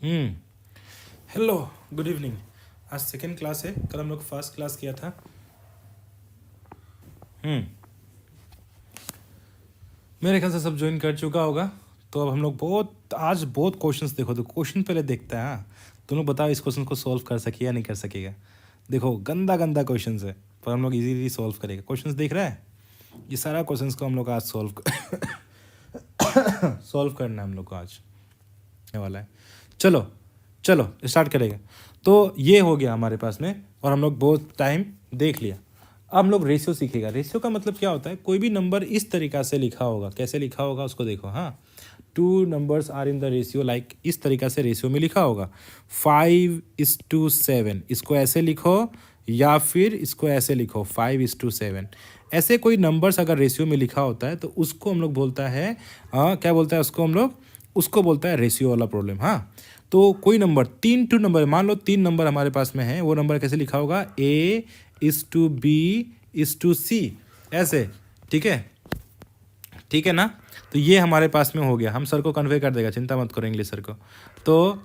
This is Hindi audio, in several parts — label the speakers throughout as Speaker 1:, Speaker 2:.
Speaker 1: हम्म हेलो, गुड इवनिंग। आज सेकेंड क्लास है, कल हम लोग फर्स्ट क्लास किया था। हम्म मेरे ख्याल से सब ज्वाइन कर चुका होगा। तो अब हम लोग आज बहुत क्वेश्चंस देखो, तो क्वेश्चन पहले देखते हैं। हाँ, तुम लोग बताओ इस क्वेश्चन को सॉल्व कर सके या नहीं कर सकेगा। देखो, गंदा गंदा क्वेश्चन है, पर हम लोग इजीली सॉल्व करेंगे। क्वेश्चंस देख रहे हैं, ये सारा क्वेश्चंस को हम लोग आज सॉल्व करना है हम लोग को आज वाला है। चलो चलो स्टार्ट करेंगे। तो ये हो गया हमारे पास में, और हम लोग बहुत टाइम देख लिया। अब हम लोग रेशियो सीखेगा। रेशियो का मतलब क्या होता है, कोई भी नंबर इस तरीक़ा से लिखा होगा। कैसे लिखा होगा उसको देखो। हाँ, two numbers are in the ratio, like इस तरीक़ा से रेशियो में लिखा होगा 5:7। इसको ऐसे लिखो या फिर इसको ऐसे लिखो 5:7। ऐसे कोई नंबर्स अगर रेशियो में लिखा होता है तो उसको हम लोग बोलता है, क्या बोलता है उसको हम लोग, उसको बोलता है रेशियो वाला प्रॉब्लम। हाँ, तो कोई नंबर टू नंबर, मान लो 3 नंबर हमारे पास में है, वो नंबर कैसे लिखा होगा, A:B:C, ऐसे। ठीक है, ठीक है ना। तो ये हमारे पास में हो गया। हम सर को कन्वे कर देगा, चिंता मत करो इंग्लिश सर को। तो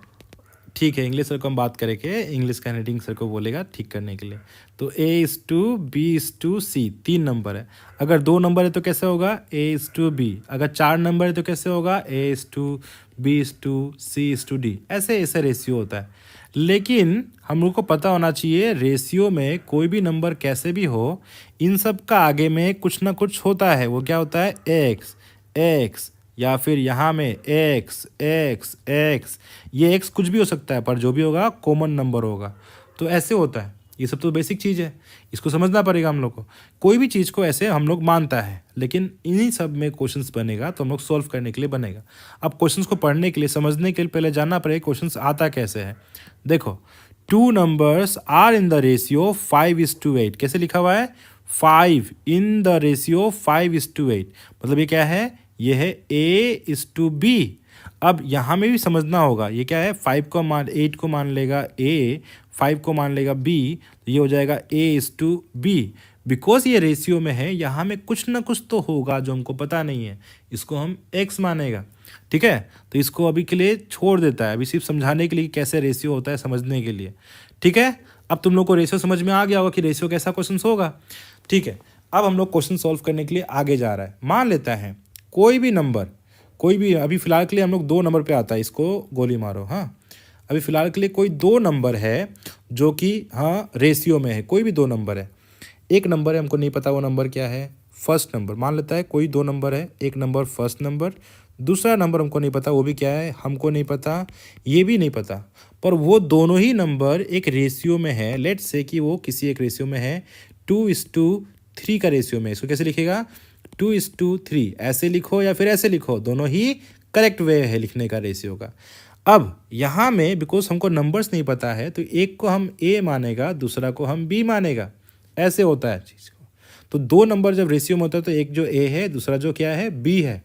Speaker 1: ठीक है, इंग्लिश सर को हम बात करेंगे, इंग्लिश का हैंडराइटिंग सर को बोलेगा ठीक करने के लिए। तो A:B:C 3 नंबर है। अगर 2 नंबर है तो कैसे होगा, A:B। अगर 4 नंबर है तो कैसे होगा, A:B:C:D। ऐसे ऐसे रेशियो होता है। लेकिन हम लोग को पता होना चाहिए, रेशियो में कोई भी नंबर कैसे भी हो, इन सब का आगे में कुछ ना कुछ होता है। वो क्या होता है, एक्स एक्स, या फिर यहाँ में एक्स एक्स एक्स। ये एक्स कुछ भी हो सकता है, पर जो भी होगा कॉमन नंबर होगा। तो ऐसे होता है। ये सब तो बेसिक चीज़ है, इसको समझना पड़ेगा हम लोग को। कोई भी चीज़ को ऐसे हम लोग मानता है, लेकिन इन्हीं सब में क्वेश्चंस बनेगा तो हम लोग सॉल्व करने के लिए बनेगा। अब क्वेश्चंस को पढ़ने के लिए, समझने के लिए पहले जानना पड़ेगा क्वेश्चंस आता कैसे है। देखो, 2 numbers are in the ratio 5:8। कैसे लिखा हुआ है, 5 इन द रेशियो 5:8। मतलब ये क्या है, ये है A:B। अब यहाँ में भी समझना होगा, ये क्या है, 5 को मान 8 को मान लेगा A, 5 को मान लेगा B, तो ये हो जाएगा A:B। बिकॉज ये रेशियो में है, यहाँ में कुछ ना कुछ तो होगा जो हमको पता नहीं है, इसको हम X मानेगा। ठीक है, तो इसको अभी के लिए छोड़ देता है, अभी सिर्फ समझाने के लिए कि कैसे रेशियो होता है, समझने के लिए। ठीक है, अब तुम लोग को रेशियो समझ में आ गया होगा कि रेशियो कैसा क्वेश्चन होगा। ठीक है, अब हम लोग क्वेश्चन सॉल्व करने के लिए आगे जा रहा है। मान लेता है कोई भी नंबर, कोई भी, अभी फिलहाल के लिए हम लोग 2 नंबर पे आता है, इसको गोली मारो। हाँ, अभी फिलहाल के लिए कोई 2 नंबर है जो कि हाँ रेशियो में है। कोई भी 2 नंबर है, एक नंबर है हमको नहीं पता वो नंबर क्या है, फर्स्ट नंबर। मान लेता है कोई 2 नंबर है, एक नंबर फर्स्ट नंबर, दूसरा नंबर हमको नहीं पता, वो भी क्या है हमको नहीं पता, ये भी नहीं पता। पर वो दोनों ही नंबर एक रेशियो में है। लेट्स से कि वो किसी एक रेशियो में है, 2:3 का रेशियो में। इसको कैसे लिखेगा, 2:3। ऐसे लिखो या फिर ऐसे लिखो, दोनों ही करेक्ट वे है लिखने का रेशियो का। अब यहाँ में बिकॉज हमको नंबर्स नहीं पता है, तो एक को हम A मानेगा, दूसरा को हम B मानेगा। ऐसे होता है चीज़ को। तो 2 नंबर जब रेशियो में होता है तो एक जो A है, दूसरा जो क्या है, B है।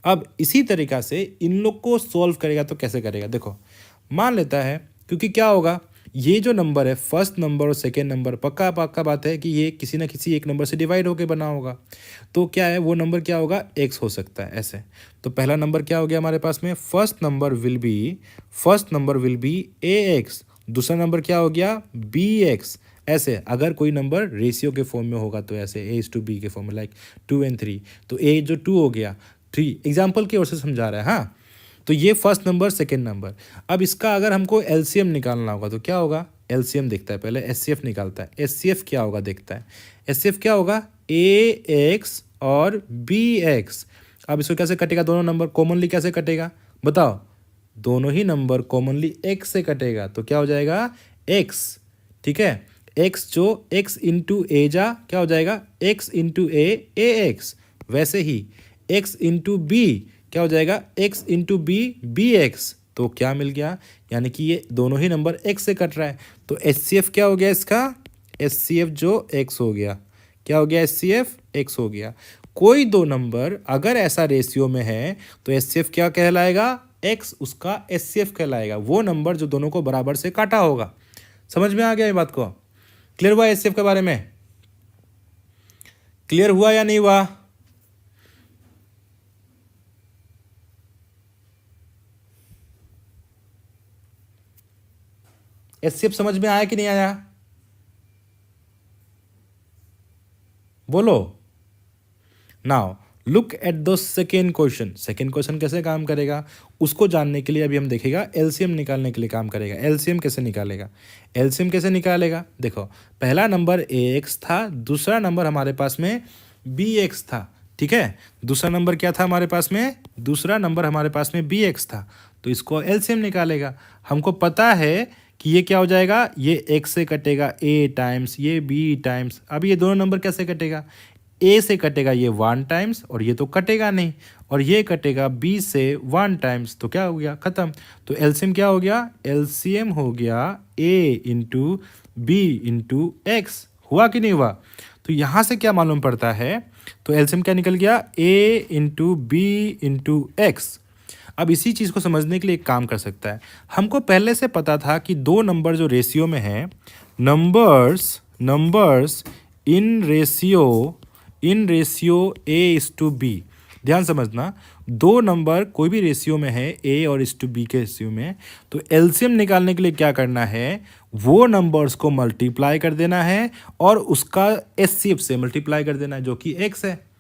Speaker 1: अब इसी तरीक़ा से इन लोग को सॉल्व करेगा तो कैसे करेगा, देखो मान लेता है, क्योंकि क्या होगा, ये जो नंबर है फर्स्ट नंबर और सेकेंड नंबर, पक्का पक्का बात है कि ये किसी ना किसी एक नंबर से डिवाइड होकर बना होगा। तो क्या है, वो नंबर क्या होगा, एक्स हो सकता है ऐसे। तो पहला नंबर क्या हो गया हमारे पास में, first number will be a x, दूसरा नंबर क्या हो गया, बी एक्स। ऐसे अगर कोई नंबर रेशियो के फॉर्म में होगा तो ऐसे A:B के फॉर्म में, लाइक 2 और 3। तो A जो 2 हो गया, 3 एग्जाम्पल की ओर से समझा रहा है। हाँ, तो ये फर्स्ट नंबर सेकेंड नंबर। अब इसका अगर हमको एलसीएम निकालना होगा तो क्या होगा, एलसीएम देखता है पहले, एचसीएफ निकालता है। एचसीएफ क्या होगा देखता है, एचसीएफ क्या होगा, AX और BX। अब इसको कैसे कटेगा, दोनों नंबर कॉमनली कैसे कटेगा बताओ, दोनों ही नंबर कॉमनली x से कटेगा, तो क्या हो जाएगा, x। ठीक है, x जो x इंटू ए जा क्या हो जाएगा, x इंटू ए एक्स। वैसे ही x इंटू बी क्या हो जाएगा, x into B B X. तो क्या मिल गया, यानी कि ये दोनों ही नंबर x से कट रहा है। तो HCF क्या हो गया इसका, HCF जो x हो गया, क्या हो गया, HCF x हो गया। कोई 2 नंबर अगर ऐसा रेशियो में है तो HCF क्या कहलाएगा, x उसका HCF कहलाएगा, वो नंबर जो दोनों को बराबर से काटा होगा। समझ में आ गया ये बात को, क्लियर हुआ HCF के बारे में, क्लियर हुआ या नहीं हुआ। एचसीएफ समझ में आया कि नहीं आया? बोलो। Now look at the second question. Second question कैसे काम करेगा उसको जानने के लिए अभी हम देखेगा एलसीएम निकालने के लिए काम करेगा। एलसीएम कैसे निकालेगा? एलसीएम कैसे निकालेगा? देखो, पहला नंबर ए एक्स था, दूसरा नंबर हमारे पास में बी एक्स था, ठीक है। दूसरा नंबर क्या था हमारे पास में? दूसरा नंबर हमारे पास में बी एक्स था, तो इसको एलसीएम निकालेगा। हमको पता है कि ये क्या हो जाएगा, ये एक्स से कटेगा ए टाइम्स, ये बी टाइम्स। अब ये दोनों नंबर कैसे कटेगा? ए से कटेगा ये 1 टाइम्स, और ये तो कटेगा नहीं, और ये कटेगा बी से 1 टाइम्स, तो क्या हो गया, खत्म। तो एलसीएम क्या हो गया? एलसीएम हो गया a into b into x. हुआ कि नहीं हुआ? तो यहाँ से क्या मालूम पड़ता है? तो एलसीएम क्या निकल गया? A into b into x. अब इसी चीज़ को समझने के लिए एक काम कर सकता है। हमको पहले से पता था कि दो नंबर जो रेशियो में है, numbers in ratio A is to B. ध्यान समझना, दो नंबर कोई भी रेशियो में है, ए और इज टू बी के रेशियो में, तो एलसीएम निकालने के लिए क्या करना है? वो नंबर्स को मल्टीप्लाई कर देना है और उसका एचसीएफ से मल्टीप्लाई कर देना है, जो कि एक्स है,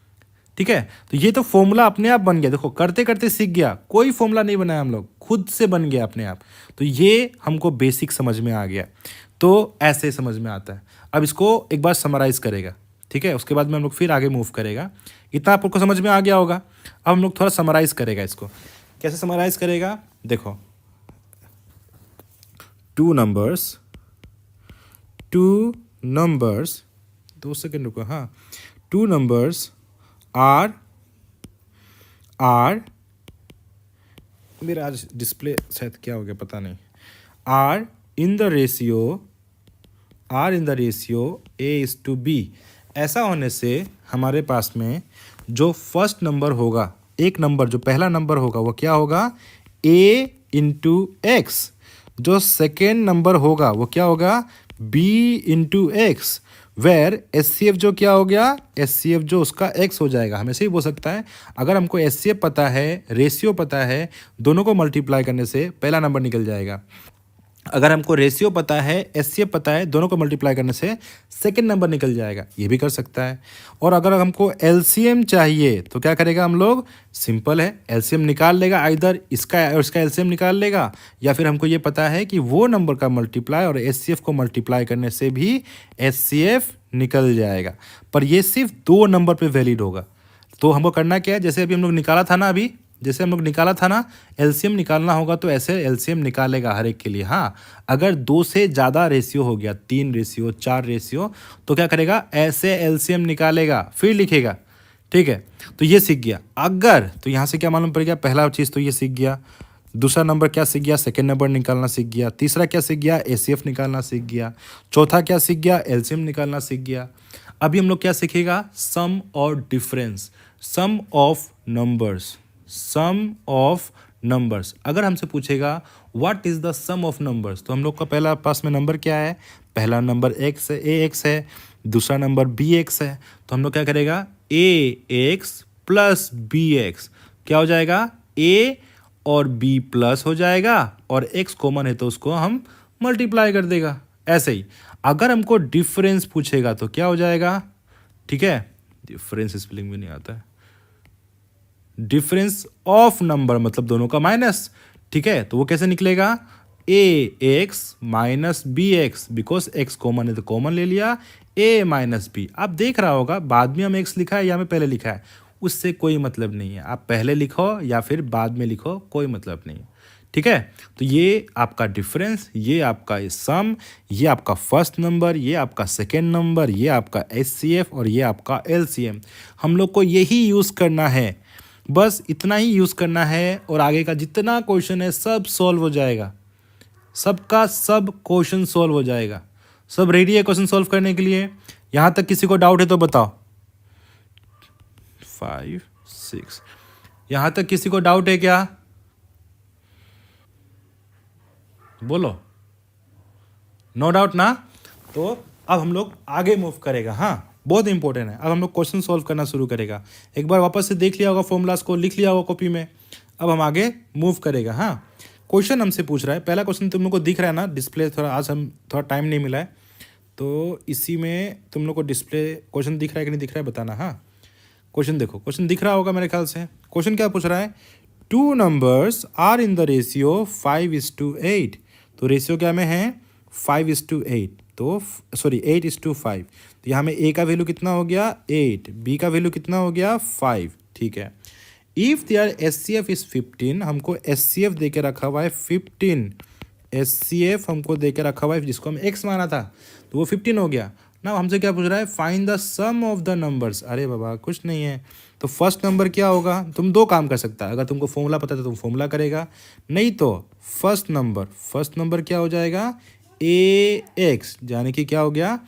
Speaker 1: ठीक है। तो ये तो फॉर्मूला अपने आप बन गया। देखो, करते करते सीख गया, कोई फॉर्मूला नहीं बनाया हम लोग, खुद से बन गया अपने आप। तो ये हमको बेसिक समझ में आ गया। तो ऐसे समझ में आता है। अब इसको एक बार समराइज करेगा, ठीक है, उसके बाद में हम लोग फिर आगे मूव करेगा। इतना आपको समझ में आ गया होगा। अब हम लोग थोड़ा समराइज करेगा इसको। कैसे समराइज करेगा? देखो, टू नंबर्स 2 सेकेंड रुको, हाँ, टू नंबर्स आर मेरा आज डिस्प्ले शायद क्या हो गया पता नहीं, are in the ratio A is to B. ऐसा होने से हमारे पास में जो फर्स्ट नंबर होगा, एक नंबर जो पहला नंबर होगा वो क्या होगा? A into X. जो सेकेंड नंबर होगा वो क्या होगा? B into X. Where HCF जो क्या हो गया? एचसीएफ जो उसका एक्स हो जाएगा। हमेशा ही बोल सकता है, अगर हमको एचसीएफ पता है, रेशियो पता है, दोनों को मल्टीप्लाई करने से पहला नंबर निकल जाएगा। अगर हमको रेशियो पता है, एचसीएफ पता है, दोनों को मल्टीप्लाई करने से सेकंड नंबर निकल जाएगा। ये भी कर सकता है। और अगर हमको एलसीएम चाहिए तो क्या करेगा हम लोग? सिंपल है, एलसीएम निकाल लेगा, आइदर इसका और इसका एलसीएम निकाल लेगा, या फिर हमको ये पता है कि वो नंबर का मल्टीप्लाई और एचसीएफ को मल्टीप्लाई करने से भी एचसीएफ निकल जाएगा। पर ये सिर्फ दो नंबर पे वैलिड होगा। तो हमको करना क्या है? जैसे अभी हम लोग निकाला था ना, एलसीएम निकालना होगा तो ऐसे एलसीएम निकालेगा हर एक के लिए। हाँ, अगर 2 से ज़्यादा रेशियो हो गया, 3 रेशियो, 4 रेशियो, तो क्या करेगा? ऐसे एलसीएम निकालेगा, फिर लिखेगा, ठीक है। तो ये सीख गया। अगर तो यहाँ से क्या मालूम पड़ गया? पहला चीज़ तो ये सीख गया। दूसरा नंबर क्या सीख गया? सेकेंड नंबर निकालना सीख गया। तीसरा क्या सीख गया? एचसीएफ निकालना सीख गया। चौथा क्या सीख गया? एलसीएम निकालना सीख गया। अभी हम लोग क्या सीखेगा? सम और डिफरेंस, सम ऑफ नंबर्स। अगर हमसे पूछेगा what is the sum of numbers, तो हम लोग का पहला पास में नंबर क्या है? पहला नंबर एक्स है, ए एक्स है। दूसरा नंबर बी एक्स है। तो हम लोग क्या करेगा? ए एक्स प्लस बी एक्स क्या हो जाएगा? ए और बी प्लस हो जाएगा, और एक्स कॉमन है तो उसको हम मल्टीप्लाई कर देगा। ऐसे ही अगर हमको डिफरेंस पूछेगा तो क्या हो जाएगा? ठीक है, डिफरेंस स्पेलिंग भी नहीं आता है। डिफरेंस ऑफ नंबर मतलब दोनों का माइनस, ठीक है। तो वो कैसे निकलेगा? A x minus b x, because x common है तो कॉमन ले लिया, ए माइनस बी। आप देख रहा होगा बाद में हम एक्स लिखा है या में पहले लिखा है, उससे कोई मतलब नहीं है। आप पहले लिखो या फिर बाद में लिखो, कोई मतलब नहीं है, ठीक है। तो ये आपका डिफरेंस, ये आपका सम, ये आपका फर्स्ट नंबर, ये आपका सेकेंड नंबर, ये आपका एचसीएफ और ये आपका एलसीएम। हम लोग को यही यूज़ करना है, बस इतना ही यूज़ करना है, और आगे का जितना क्वेश्चन है सब सॉल्व हो जाएगा। सबका सब क्वेश्चन सॉल्व हो जाएगा। सब रेडी है क्वेश्चन सॉल्व करने के लिए? यहाँ तक किसी को डाउट है तो बताओ। 5 6 यहाँ तक किसी को डाउट है क्या? बोलो। नो डाउट ना? तो अब हम लोग आगे मूव करेगा। हाँ, बहुत इंपॉर्टेंट है। अब हम लोग क्वेश्चन सॉल्व करना शुरू करेगा। एक बार वापस से देख लिया होगा, फॉर्मूलाज को लिख लिया होगा कॉपी में। अब हम आगे मूव करेगा। हाँ, क्वेश्चन हमसे पूछ रहा है, पहला क्वेश्चन तुम लोग को दिख रहा है ना डिस्प्ले, थोड़ा आज हम थोड़ा टाइम नहीं मिला है तो इसी में तुम लोग को डिस्प्ले क्वेश्चन दिख रहा है कि नहीं दिख रहा है बताना। हाँ, क्वेश्चन देखो, क्वेश्चन दिख रहा होगा मेरे ख्याल से। क्वेश्चन क्या पूछ रहा है, two numbers are in the ratio 5:8। तो रेशियो क्या में है 5:8, तो सॉरी 8:5। तो यहाँ में ए का वैल्यू कितना हो गया 8, बी का वैल्यू कितना हो गया 5। ठीक है, इफ देयर एचसीएफ इज 15, हमको एचसीएफ दे के रखा हुआ है 15, एचसीएफ हमको दे के रखा हुआ है जिसको हम एक्स माना था तो वो 15 हो गया ना। हमसे क्या पूछ रहा है, find the sum of the numbers. अरे बाबा कुछ नहीं है, तो फर्स्ट नंबर क्या होगा, तुम दो काम कर सकता है, अगर तुमको फॉर्मूला पता है तो तुम फॉर्मूला करेगा, नहीं तो फर्स्ट नंबर क्या हो जाएगा ए एक्स, यानी कि क्या हो गया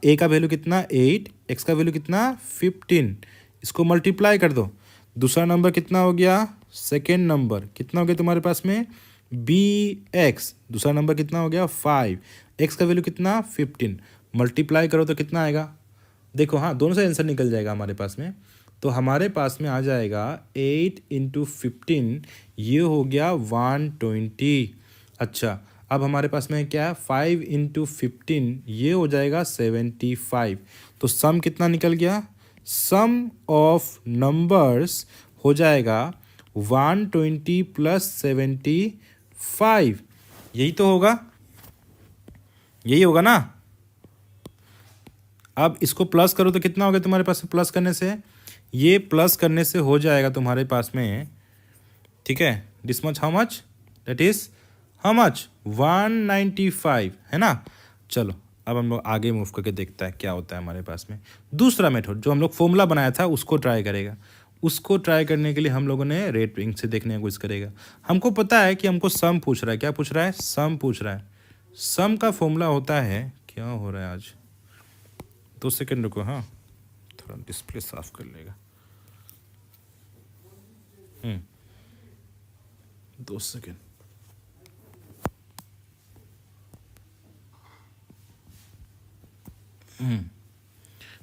Speaker 1: ए का वैल्यू कितना 8, एक्स का वैल्यू कितना 15, इसको मल्टीप्लाई कर दो। दूसरा नंबर कितना हो गया, सेकेंड नंबर कितना हो गया तुम्हारे पास में बी एक्स, दूसरा नंबर कितना हो गया 5, एक्स का वैल्यू कितना 15, मल्टीप्लाई करो तो कितना आएगा, देखो हाँ दोनों से आंसर निकल जाएगा हमारे पास में। तो हमारे पास में आ जाएगा 8 × 15, ये हो गया 120। अच्छा, अब हमारे पास में क्या है 5 × 15, ये हो जाएगा 75। तो सम कितना निकल गया, सम ऑफ नंबर्स हो जाएगा 120 + 75, यही तो होगा, यही होगा ना। अब इसको प्लस करो तो कितना होगा तुम्हारे पास में, प्लस करने से, ये प्लस करने से हो जाएगा तुम्हारे पास में, ठीक है, this much how much, that is how much 195, है ना। चलो अब हम लोग आगे मूव करके देखता है क्या होता है हमारे पास में। दूसरा मेथड जो हम लोग फॉर्मूला बनाया था उसको ट्राई करेगा, उसको ट्राई करने के लिए हम लोगों ने रेट विंग से देखने की कोशिश करेगा। हमको पता है कि हमको सम पूछ रहा है, क्या पूछ रहा है, सम पूछ रहा है। सम का फॉर्मूला होता है, क्या हो रहा है आज, 2 सेकेंड रुको, हाँ थोड़ा डिस्प्ले साफ कर लेगा, 2 सेकेंड।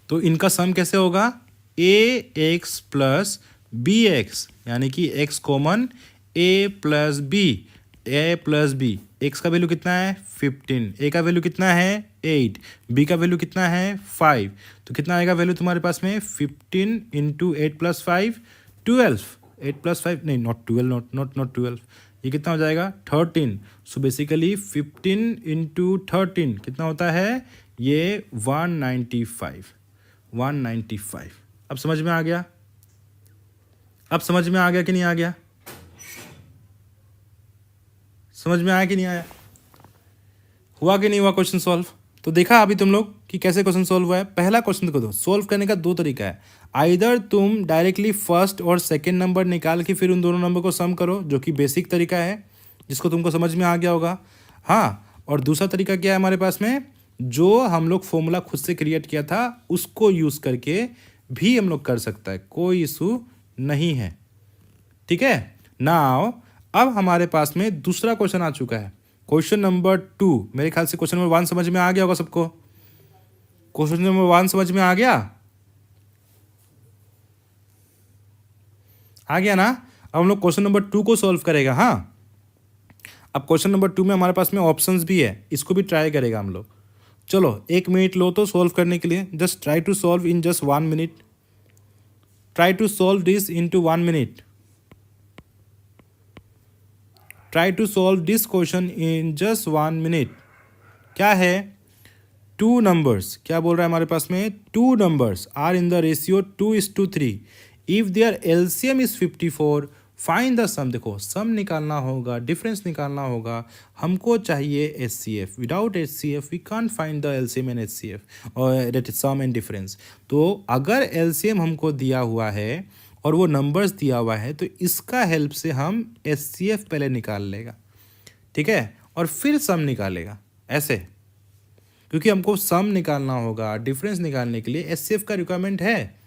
Speaker 1: तो इनका सम कैसे होगा, ए एक्स प्लस बी एक्स, यानी कि x common A plus B, A plus b, x का वैल्यू कितना है 15, ए का वैल्यू कितना है 8, बी का वैल्यू कितना है 5, तो कितना आएगा वैल्यू तुम्हारे पास में 15 × 8 + 5 12, 8 + 5 नहीं नॉट 12, नॉट 12, ये कितना हो जाएगा 13। सो बेसिकली 15 × 13 कितना होता है, ये 195। अब समझ में आ गया, अब समझ में आ गया कि नहीं आ गया, समझ में आया कि नहीं आया, हुआ कि नहीं हुआ क्वेश्चन सॉल्व। तो देखा अभी तुम लोग कि कैसे क्वेश्चन सॉल्व हुआ है। पहला क्वेश्चन को दो सॉल्व करने का 2 तरीका है, आइदर तुम डायरेक्टली फर्स्ट और सेकंड नंबर निकाल के फिर उन दोनों नंबर को सम करो, जो कि बेसिक तरीका है जिसको तुमको समझ में आ गया होगा। हाँ, और दूसरा तरीका क्या है हमारे पास में, जो हम लोग फॉर्मूला खुद से क्रिएट किया था उसको यूज़ करके भी हम लोग कर सकता है, कोई इशू नहीं है, ठीक है। नाउ अब हमारे पास में दूसरा क्वेश्चन आ चुका है, क्वेश्चन नंबर 2। मेरे ख्याल से क्वेश्चन नंबर 1 समझ में आ गया होगा सबको, क्वेश्चन नंबर 1 समझ में आ गया ना। अब हम लोग क्वेश्चन नंबर 2 को सॉल्व करेगा। हाँ, अब क्वेश्चन नंबर 2 में हमारे पास में ऑप्शंस भी है, इसको भी ट्राई करेगा हम लोग। चलो 1 मिनट लो तो सॉल्व करने के लिए, just try to solve in just 1 minute, try to solve this into 1 minute, try to solve this question in just 1 minute. क्या है, 2 नंबर्स, क्या बोल रहा है हमारे पास में, 2 numbers are in the ratio 2:3, if there LCM is 54, find the sum. देखो सम निकालना होगा, डिफरेंस निकालना होगा, हमको चाहिए HCF, without HCF we can't find the LCM and HCF और that is sum and difference. तो अगर एलसीएम हमको दिया हुआ है और वो नंबर्स दिया हुआ है तो इसका हेल्प से हम एचसीएफ पहले निकाल लेगा, ठीक है, और फिर सम निकालेगा, ऐसे, क्योंकि हमको सम निकालना होगा, डिफरेंस निकालने के लिए एचसीएफ का रिक्वायरमेंट है।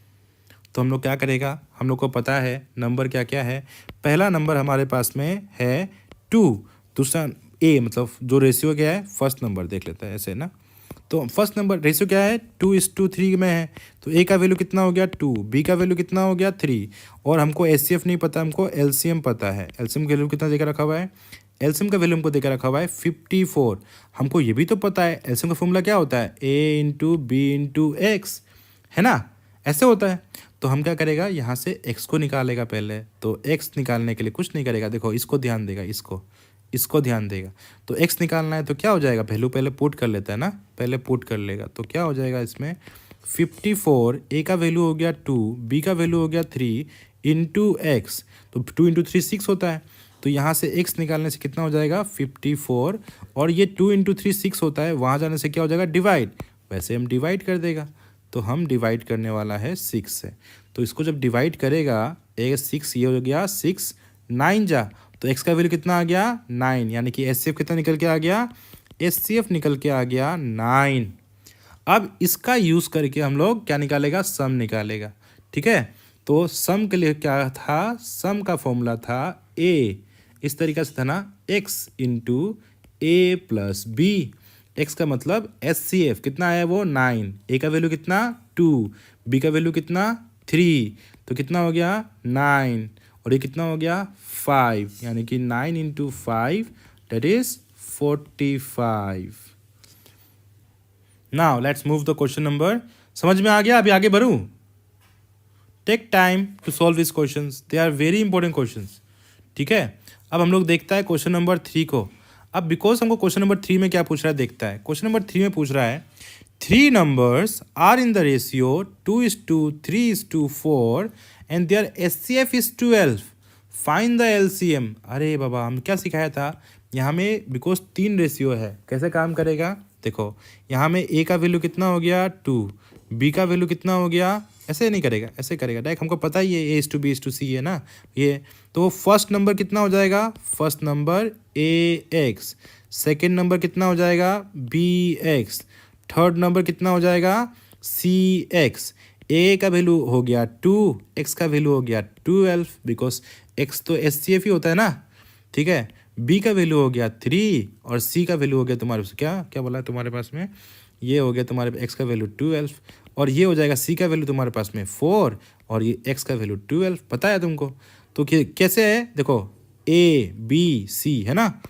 Speaker 1: तो हम लोग क्या करेगा, हम लोग को पता है नंबर क्या क्या है। पहला नंबर हमारे पास में है 2, दूसरा ए मतलब जो रेशियो क्या है फर्स्ट नंबर देख लेता है ऐसे ना। तो फर्स्ट नंबर रेशियो क्या है, 2:3 में है, तो ए का वैल्यू कितना हो गया 2, बी का वैल्यू कितना हो गया 3, और हमको एचसीएफ नहीं पता, हमको एलसीएम पता है। एलसीएम का वैल्यू कितना देकर रखा हुआ है, एलसीएम का वैल्यू हमको देकर रखा हुआ है 54। हमको ये भी तो पता है एलसीएम का फॉर्मूला क्या होता है, ए इंटू बी इंटू एक्स, है ना, ऐसे होता है। तो हम क्या करेगा, यहाँ से x को निकालेगा पहले, तो x निकालने के लिए कुछ नहीं करेगा, देखो इसको ध्यान देगा, इसको ध्यान देगा। तो x निकालना है तो क्या हो जाएगा, वैल्यू पहले पुट कर लेता है ना, पहले पुट कर लेगा, तो क्या हो जाएगा इसमें 54, a का वैल्यू हो गया 2, b का वैल्यू हो गया 3 इंटू एक्स, तो 2 इंटू 3 6 होता है, तो यहाँ से x निकालने से कितना हो जाएगा 54, और ये 2 इंटू 3 6 होता है, वहाँ जाने से क्या हो जाएगा डिवाइड, वैसे हम डिवाइड कर देगा, तो हम डिवाइड करने वाला है 6 से। तो इसको जब डिवाइड करेगा, ए 6 ये हो गया 6 9 जा, तो x का वैल्यू कितना आ गया 9, यानी कि एचसीएफ कितना निकल के आ गया, एचसीएफ निकल के आ गया 9। अब इसका यूज़ करके हम लोग क्या निकालेगा, सम निकालेगा, ठीक है। तो सम के लिए क्या था, सम का फॉर्मूला था ए, इस तरीके से था ना, x into a plus B, x का मतलब एचसीएफ कितना है वो 9, a का वैल्यू कितना 2, b का वैल्यू कितना 3, तो कितना हो गया 9, और ये कितना हो गया 5, यानी कि 9 into 5 that is 45। Now let's move the question number, समझ में आ गया, अभी आगे बढ़ूँ, take time to solve this questions, they are very important questions, ठीक है। अब हम लोग देखता है क्वेश्चन नंबर 3 को। अब बिकॉज हमको क्वेश्चन नंबर 3 में क्या पूछ रहा है देखता है, क्वेश्चन नंबर 3 में पूछ रहा है 3 numbers are in the ratio 2:3:4 and their HCF is 12, find the LCM। अरे बाबा, हम क्या सिखाया था, यहाँ में बिकॉज 3 रेशियो है, कैसे काम करेगा, देखो यहाँ में a का वैल्यू कितना हो गया 2, b का वैल्यू कितना हो गया, ऐसे नहीं करेगा, ऐसे करेगा डायरेक्ट, हमको पता ही है A:B:C है ना ये, तो फर्स्ट नंबर कितना हो जाएगा, first number AX, second number कितना हो जाएगा BX, थर्ड नंबर कितना हो जाएगा CX। A का वैल्यू हो गया 2, X का वैल्यू हो गया 12, बिकॉज X तो HCF ही होता है ना, ठीक है। B का वैल्यू हो गया 3, और C का वैल्यू हो गया तुम्हारे पास क्या क्या बोला है तुम्हारे पास में, ये हो गया तुम्हारे X का वैल्यू 12, और ये हो जाएगा C का वैल्यू तुम्हारे पास में 4, और ये X का वैल्यू 12, पता है तुमको। तो कैसे है, देखो A B C है ना,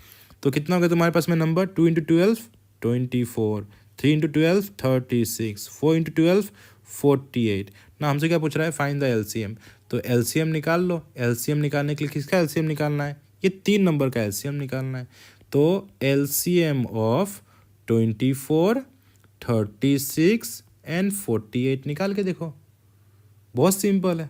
Speaker 1: तो कितना हो गया तुम्हारे पास में नंबर, 2 इंटू 12 24, 3 इंटू 12 36, 4 इंटू 12 48। ना हमसे क्या पूछ रहा है, फाइंड द एलसीएम, तो एलसीएम निकाल लो। एलसीएम निकालने के लिए किसका एलसीएम निकालना है, ये 3 नंबर का एलसीएम निकालना है, तो एलसीएम ऑफ 24 36 एंड 48 निकाल के देखो, बहुत सिंपल है,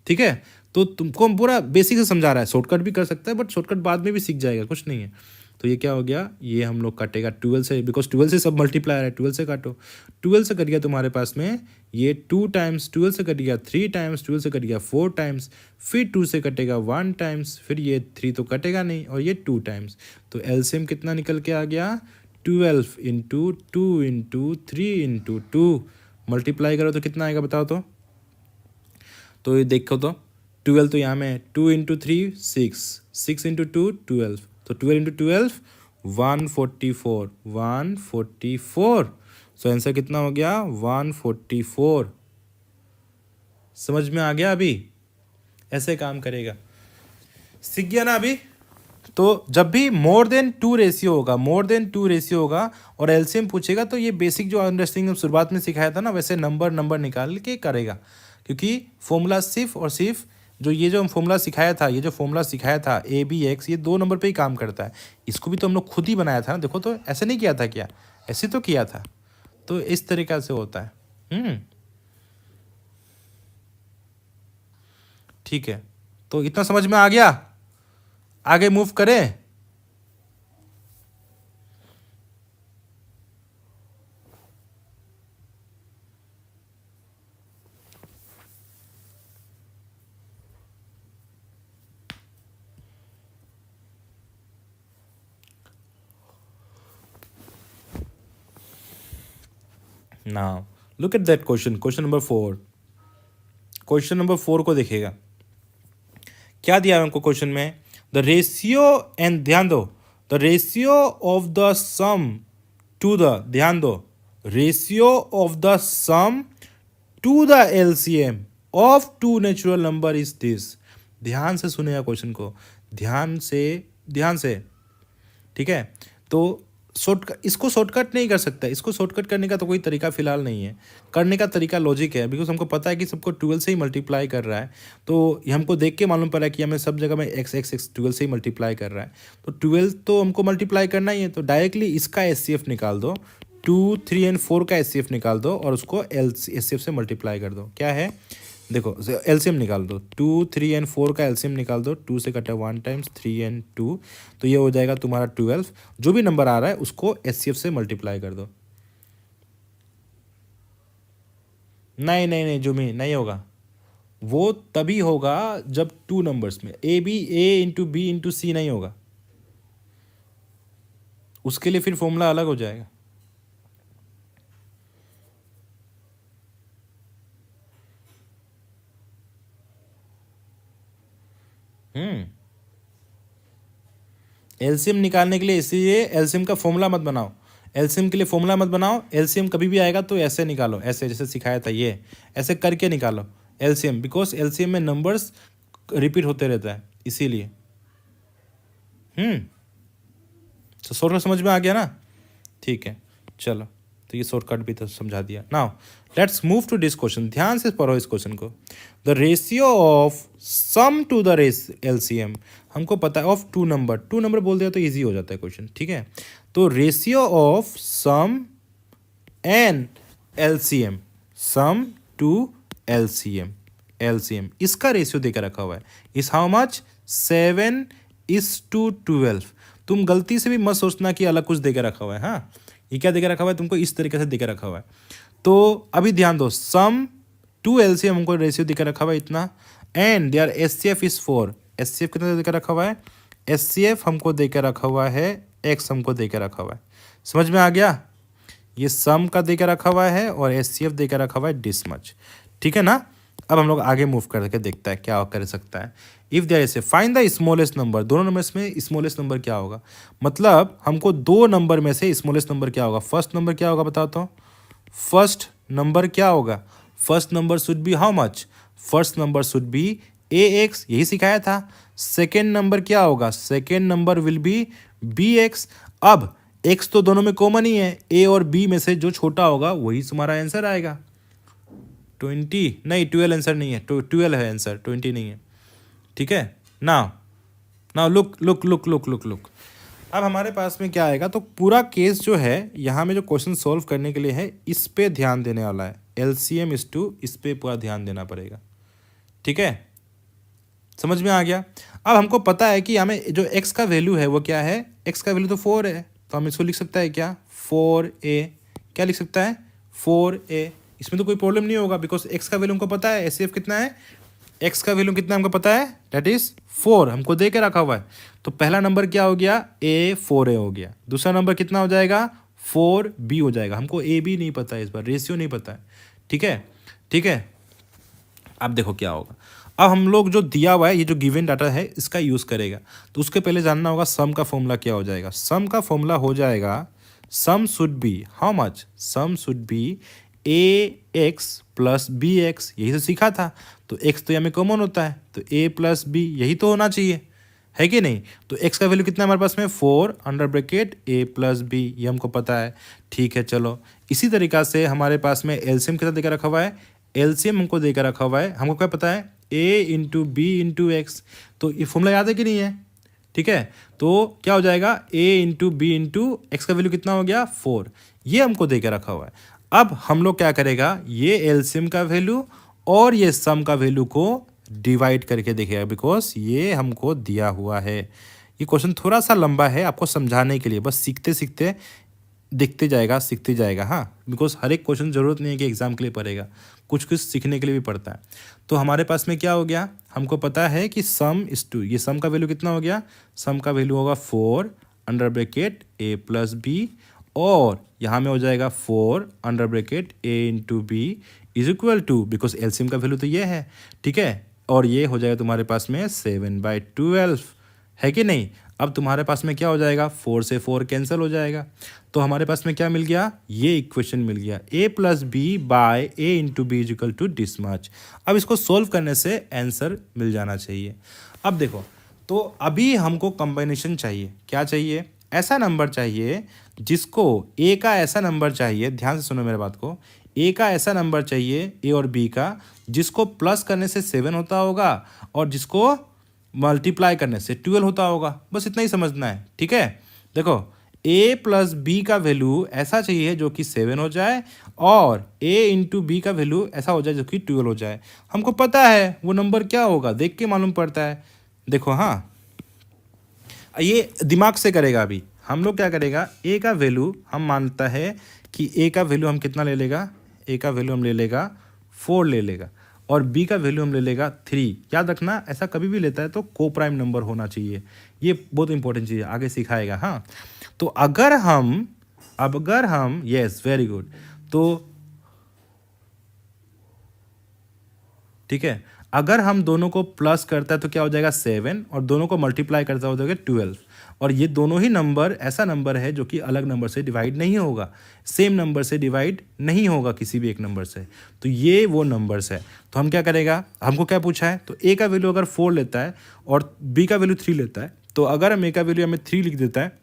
Speaker 1: ठीक है। तो तुमको पूरा बेसिक से समझा रहा है, शॉर्टकट भी कर सकता है, बट शॉर्टकट बाद में भी सीख जाएगा, कुछ नहीं है। तो ये क्या हो गया, ये हम लोग काटेगा 12 से, बिकॉज 12 से सब मल्टीप्लायर है, 12 से काटो, 12 से कट गया तुम्हारे पास में ये 2 टाइम्स, 12 से कट गया 3 टाइम्स, 12 से कट गया 4 टाइम्स, फिर 2 से कटेगा 1 टाइम्स, फिर ये 3 तो कटेगा नहीं, और ये 2 टाइम्स, तो एलसीएम कितना निकल के आ गया 12 इंटू 2 इंटू 3 इंटू 2, मल्टीप्लाई करो तो कितना आएगा बताओ तो ये देखो तो 12 तो यहाँ में 2 इंटू 3 6, 6 इंटू 2 12, तो 12 इंटू 12 144, 144, सो आंसर कितना हो गया 144। समझ में आ गया, अभी ऐसे काम करेगा, सीख गया ना अभी। तो जब भी मोर देन 2 रेशियो होगा, मोर देन 2 रेशियो होगा और एलसीएम पूछेगा, तो ये बेसिक जो अंडरस्टैंडिंग शुरुआत में सिखाया था ना, वैसे नंबर निकाल के करेगा, क्योंकि फॉर्मूला सिर्फ और सिर्फ जो फॉर्मूला सिखाया था, ये जो फॉर्मूला सिखाया था ABX, ये 2 नंबर पे ही काम करता है। इसको भी तो हम लोग खुद ही बनाया था ना, देखो तो ऐसे नहीं किया था क्या, ऐसे तो किया था, तो इस तरीका से होता है। ठीक है, तो इतना समझ में आ गया, आगे मूव करें। Now look at that question, question number 4। Question number 4 को देखिएगा, क्या दिया है हमको क्वेश्चन में, द रेशियो एंड ध्यान दो, the ratio of the sum to the, ध्यान दो, ratio of the sum to the LCM of two natural number is this. ध्यान से सुनेगा क्वेश्चन को, ध्यान से ठीक है। तो शॉर्टकट, इसको शॉर्टकट नहीं कर सकता, इसको शॉर्टकट करने का तो कोई तरीका फिलहाल नहीं है। करने का तरीका लॉजिक है, बिकॉज हमको पता है कि सबको 12 से ही मल्टीप्लाई कर रहा है। तो ये हमको देख के मालूम पड़ा कि हमें सब जगह में एक्स एक्स एक्स 12 से ही मल्टीप्लाई कर रहा है, तो 12 तो हमको मल्टीप्लाई करना ही है। तो डायरेक्टली इसका एचसीएफ निकाल दो, 2, 3 एंड 4 का एचसीएफ निकाल दो और उसको एचसीएफ से मल्टीप्लाई कर दो। क्या है देखो, एलसीएम निकाल दो, 2, 3 एंड 4 का एलसीएम निकाल दो। 2 से कटा 1 टाइम्स 3 एंड 2, तो ये हो जाएगा तुम्हारा 12। जो भी नंबर आ रहा है उसको एचसीएफ से मल्टीप्लाई कर दो। नहीं नहीं नहीं जुमी, नहीं होगा। वो तभी होगा जब टू नंबर्स में ए इंटू बी इंटू सी नहीं होगा, उसके लिए फिर फॉर्मूला अलग हो जाएगा। एलसीएम निकालने के लिए, इसीलिए एलसीएम का फॉर्मूला मत बनाओ, एलसीएम के लिए फॉर्मूला मत बनाओ। एलसीएम कभी भी आएगा तो ऐसे निकालो, ऐसे जैसे सिखाया था, ये ऐसे करके निकालो एलसीएम, बिकॉज एलसीएम में नंबर्स रिपीट होते रहता है इसीलिए। तो शॉर्टकट समझ में आ गया ना? ठीक है, चलो, तो ये शॉर्टकट भी तो समझा दिया। Now let's move to this question. ध्यान से पढ़ो इस क्वेश्चन को। The ratio of sum to the LCM, हमको पता है ऑफ टू नंबर बोल दिया तो इजी हो जाता है क्वेश्चन, ठीक है। तो ratio of sum and LCM, sum to LCM इसका रेशियो देकर रखा हुआ है। इस हाउ मच? 7:12। तुम गलती से भी मत सोचना कि अलग कुछ देकर रखा हुआ है। हाँ, ये क्या देकर रखा हुआ है तुमको, इस तरीके से देकर रखा हुआ है। तो अभी ध्यान दो, सम टू एलसीएम हमको रेशियो देकर रखा हुआ है इतना, and there HCF is 4। HCF कितना देकर रखा हुआ है? एचसीएफ हमको देकर रखा हुआ है, एक्स हमको देकर रखा हुआ है। समझ में आ गया? ये सम का देकर रखा हुआ है और एचसीएफ देकर रखा हुआ है दिस मच, ठीक है ना। अब हम लोग आगे मूव करके देखता है क्या कर सकता है। If there is a find the smallest number, दोनों नंबर्स में स्मॉलेस्ट नंबर क्या होगा, मतलब हमको दो नंबर में से स्मॉलेस्ट नंबर क्या होगा। फर्स्ट नंबर क्या होगा बताता हूँ, फर्स्ट नंबर क्या होगा? First number should be how much? First number should be a x, यही सिखाया था। सेकेंड नंबर क्या होगा? Second number will be B x. अब एक्स तो दोनों में कॉमन ही है, ए और बी में से जो छोटा होगा वही तुम्हारा आंसर आएगा। 20 नहीं, 12 आंसर नहीं है, 12 है आंसर, 20 नहीं है, ठीक है। Now now look look look look look look, अब हमारे पास में क्या आएगा, तो पूरा केस जो है यहाँ में जो क्वेश्चन सॉल्व करने के लिए है, इस पे ध्यान देने वाला है। एलसीएम इज टू, इस पे पूरा ध्यान देना पड़ेगा, ठीक है। समझ में आ गया? अब हमको पता है कि हमें जो एक्स का वैल्यू है वो क्या है, एक्स का वैल्यू तो 4 है, तो हम इसको लिख सकता है क्या, 4a। क्या लिख सकता है? 4a। इसमें तो कोई प्रॉब्लम नहीं होगा, बिकॉज एक्स का वैल्यू हमको पता है। एचसीएफ कितना है? एक्स का वैल्यू कितना हमको पता है, दैट इज 4, हमको दे के रखा हुआ है। तो पहला नंबर क्या हो गया, a 4a हो गया। दूसरा नंबर कितना हो जाएगा, 4b हो जाएगा। हमको a भी नहीं पता है, इस बार रेशियो नहीं पता है, ठीक है, ठीक है। अब देखो क्या होगा, अब हम लोग जो दिया हुआ है, ये जो गिवन डाटा है, इसका यूज़ करेगा। तो उसके पहले जानना होगा सम का फॉर्मूला क्या हो जाएगा। सम का फॉर्मूला हो जाएगा, sum should be how much, sum should be a x plus b x, यही तो सीखा था। तो एक्स तो यहाँ में कॉमन होता है, तो ए प्लस बी यही तो होना चाहिए, है कि नहीं। तो एक्स का वैल्यू कितना है हमारे पास में, 4 under bracket a plus B, ये हमको पता है, ठीक है। चलो इसी तरीका से हमारे पास में एलसीएम कितना देकर रखा हुआ है, एलसीएम हमको देकर रखा हुआ है, हमको क्या पता है, ए इंटू बी इंटू एक्स। तो ये फॉर्मूला याद है कि नहीं है, ठीक है। तो क्या हो जाएगा, ए इंटू बी इंटू एक्स का वैल्यू कितना हो गया, 4, ये हमको देकर रखा हुआ है। अब हम लोग क्या करेगा, ये एलसीएम का वैल्यू और ये सम का वैल्यू को डिवाइड करके देखेगा, बिकॉज ये हमको दिया हुआ है। ये क्वेश्चन थोड़ा सा लंबा है आपको समझाने के लिए, बस सीखते सीखते दिखते जाएगा, सीखते जाएगा। हाँ, बिकॉज हर एक क्वेश्चन ज़रूरत नहीं है कि एग्जाम के लिए पड़ेगा, कुछ कुछ सीखने के लिए भी पड़ता है। तो हमारे पास में क्या हो गया, हमको पता है कि सम इज टू, ये सम का वैल्यू कितना हो गया, सम का वैल्यू होगा 4 under bracket a plus b, और यहाँ में हो जाएगा 4 under bracket a into b is equal to, because LCM का वैल्यू तो ये है, ठीक है। और ये हो जाएगा तुम्हारे पास में 7/12, है कि नहीं। अब तुम्हारे पास में क्या हो जाएगा, 4 से 4 कैंसिल हो जाएगा, तो हमारे पास में क्या मिल गया, ये इक्वेशन मिल गया, a plus b by a into b is equal to this much. अब इसको सोल्व करने से आंसर मिल जाना चाहिए। अब देखो, तो अभी हमको कॉम्बिनेशन चाहिए, क्या चाहिए, ऐसा नंबर चाहिए जिसको ए का ऐसा नंबर चाहिए, ध्यान से सुनो मेरे बात को, ए का ऐसा नंबर चाहिए ए और बी का जिसको प्लस करने से 7 होता होगा और जिसको मल्टीप्लाई करने से 12 होता होगा, बस इतना ही समझना है, ठीक है। देखो, a प्लस बी का वैल्यू ऐसा चाहिए जो कि 7 हो जाए और a इंटू बी का वैल्यू ऐसा हो जाए जो कि 12 हो जाए। हमको पता है वो नंबर क्या होगा, देख के मालूम पड़ता है। देखो, हाँ, ये दिमाग से करेगा। अभी हम लोग क्या करेगा, a का वैल्यू हम मानता है कि a का वैल्यू हम कितना ले लेगा, a का वैल्यू हम ले लेगा 4 ले लेगा और b का वैल्यू हम ले लेगा 3। याद रखना, ऐसा कभी भी लेता है तो को प्राइम नंबर होना चाहिए, ये बहुत इंपॉर्टेंट चीज़ है, आगे सिखाएगा। हाँ, तो अगर हम यस, वेरी गुड, तो ठीक है, अगर हम दोनों को प्लस करता है तो क्या हो जाएगा 7 और दोनों को मल्टीप्लाई करता हो जाएगा 12। और ये दोनों ही नंबर ऐसा नंबर है जो कि अलग नंबर से डिवाइड नहीं होगा, सेम नंबर से डिवाइड नहीं होगा किसी भी एक नंबर से, तो ये वो नंबर्स है। तो हम क्या करेगा, हमको क्या पूछा है, तो ए का वैल्यू अगर 4 लेता है और बी का वैल्यू 3 लेता है, तो अगर हम ए का वैल्यू हमें 3 लिख देता है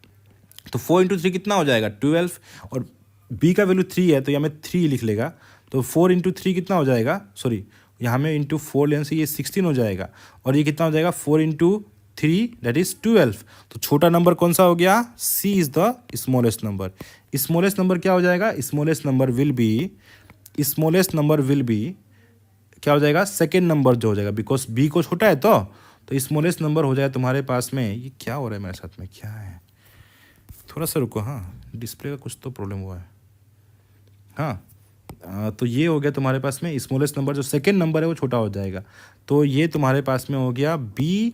Speaker 1: तो 4 इंटू 3 कितना हो जाएगा 12, और बी का वैल्यू 3 है तो यहाँ में 3 लिख लेगा, तो 4 इंटू 3 कितना हो जाएगा, सॉरी यहाँ में इंटू 4 लेने से ये 16 हो जाएगा, और ये कितना हो जाएगा 4 इंटू 3 दैट इज 12। तो छोटा नंबर कौन सा हो गया, c is the smallest number. Smallest number क्या हो जाएगा, स्मॉलेस्ट नंबर विल बी क्या हो जाएगा, सेकेंड नंबर जो हो जाएगा, बिकॉज बी को छोटा है तो स्मॉलेस्ट नंबर हो जाएगा तुम्हारे पास में। ये क्या हो रहा है मेरे साथ में, क्या है, थोड़ा सा रुको, हाँ डिस्प्ले का कुछ तो प्रॉब्लम हुआ है। हाँ, तो ये हो गया तुम्हारे पास में स्मॉलेस्ट नंबर, जो सेकेंड नंबर है वो छोटा हो जाएगा, तो ये तुम्हारे पास में हो गया b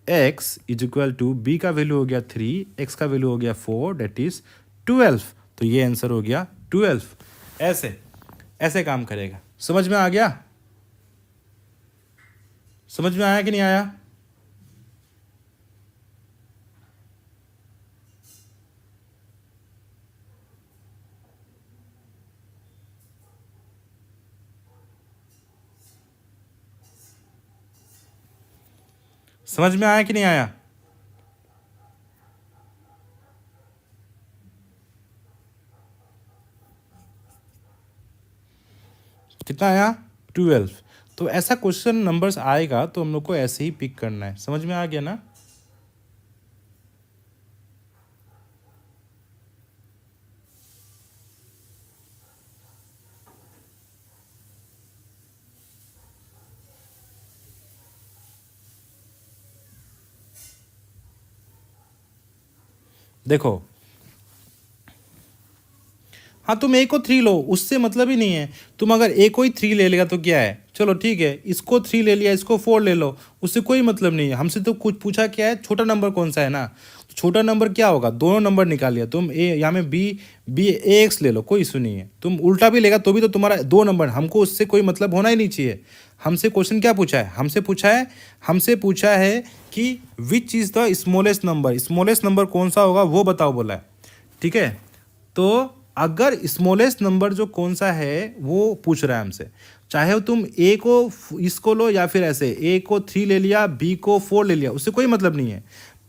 Speaker 1: x is equal to, b का वैल्यू हो गया 3, एक्स का वैल्यू हो गया 4 डेट इज 12। तो ये आंसर हो गया 12। ऐसे ऐसे काम करेगा। समझ में आ गया, समझ में आया कि नहीं आया? समझ में आया कि नहीं आया? कितना आया, 12। तो ऐसा क्वेश्चन नंबर्स आएगा तो हम लोग को ऐसे ही पिक करना है। समझ में आ गया ना? देखो, हाँ तुम ए को 3 लो, उससे मतलब ही नहीं है। तुम अगर ए को ही 3 ले लेगा तो क्या है, चलो ठीक है, इसको 3 ले लिया, इसको 4 ले लो, उससे कोई मतलब नहीं है। हमसे तो कुछ पूछा क्या है, छोटा नंबर कौन सा है ना, तो छोटा नंबर क्या होगा, दोनों नंबर निकाल लिया तुम, ए यहाँ में बी ए एक्स ले लो, कोई इशू नहीं है। तुम उल्टा भी लेगा तो भी तो तुम्हारा 2 नंबर, हमको उससे कोई मतलब होना ही नहीं चाहिए। हमसे क्वेश्चन क्या पूछा है, हमसे पूछा है कि which is the smallest number, smallest number कौन सा होगा वो बताओ बोला है, ठीक है। तो अगर स्मॉलेस्ट नंबर जो कौन सा है वो पूछ रहा है हमसे, चाहे तुम ए को इसको लो या फिर ऐसे ए को 3 ले लिया, बी को 4 ले लिया, उससे कोई मतलब नहीं है।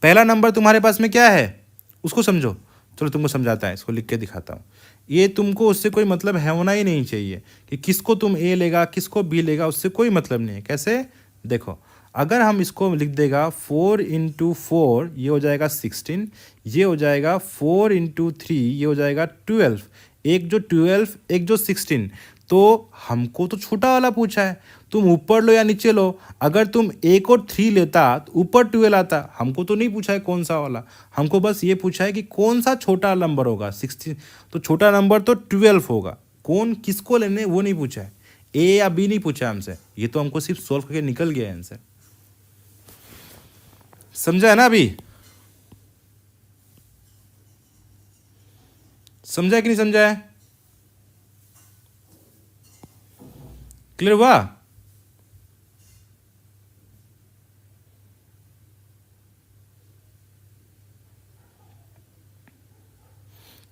Speaker 1: पहला नंबर तुम्हारे पास में क्या है उसको समझो। चलो तुमको समझाता है, इसको लिख के दिखाता हूँ। ये तुमको उससे कोई मतलब है होना ही नहीं चाहिए कि किसको तुम ए लेगा किसको बी लेगा, उससे कोई मतलब नहीं है। कैसे, देखो, अगर हम इसको लिख देगा 4 इंटू 4 ये हो जाएगा 16, ये हो जाएगा 4 इंटू 3 ये हो जाएगा 12, एक जो 12 एक जो 16, तो हमको तो छोटा वाला पूछा है, तुम ऊपर लो या नीचे लो। अगर तुम ए को 3 लेता तो ऊपर 12 आता, हमको तो नहीं पूछा है कौन सा वाला, हमको बस ये पूछा है कि कौन सा छोटा नंबर होगा 16, तो छोटा नंबर तो 12 होगा। कौन किसको लेने वो नहीं पूछा है, ए या बी नहीं पूछा हमसे, ये तो हमको सिर्फ सॉल्व करके निकल गया आंसर। समझा है ना? अभी समझा है कि नहीं समझा है? क्लियर हुआ?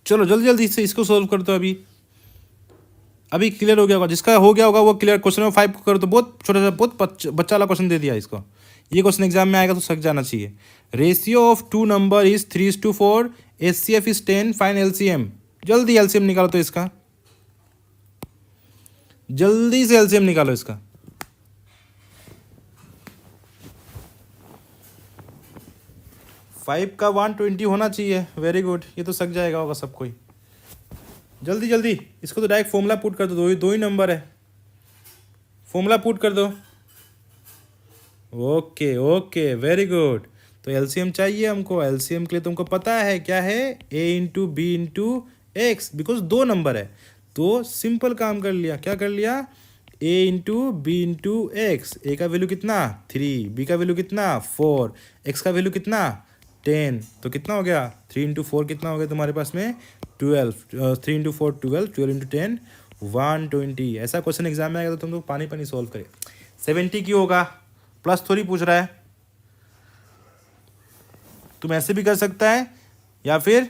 Speaker 1: चलो जल्दी जल्दी से इसको सोल्व कर दो। अभी अभी क्लियर हो गया होगा, जिसका हो गया होगा वो क्लियर। क्वेश्चन नंबर 5 को कर दो। बहुत छोटा सा, बहुत बच्चा वाला क्वेश्चन दे दिया इसको। ये क्वेश्चन एग्जाम में आएगा तो सक जाना चाहिए। Ratio of two number is 3:4, HCF इज 10, फाइन LCM। जल्दी LCM निकालो तो इसका, जल्दी से LCM निकालो इसका। 5 का 120 होना चाहिए। वेरी गुड, ये तो सक जाएगा होगा सब कोई। जल्दी जल्दी इसको तो डायरेक्ट फॉर्मूला पुट कर दो, दो ही नंबर है, फॉर्मूला पुट कर दो। Okay okay very good. तो एलसीएम चाहिए हमको। एलसीएम के लिए तुमको पता है क्या है, a into b into x, because दो नंबर है तो सिंपल काम कर लिया। क्या कर लिया, a into b into x. A का वैल्यू कितना 3, बी का वैल्यू कितना 4, एक्स का वैल्यू कितना 10, तो कितना हो गया 3 इंटू 4 कितना हो गया तुम्हारे पास में 12। 3 इंटू 4 12, 12 इंटू 10 120। ऐसा क्वेश्चन एग्जाम में आएगा तो तुम लोग पानी पानी सॉल्व करें। 70 क्यों होगा, प्लस थोड़ी पूछ रहा है। तुम ऐसे भी कर सकता है या फिर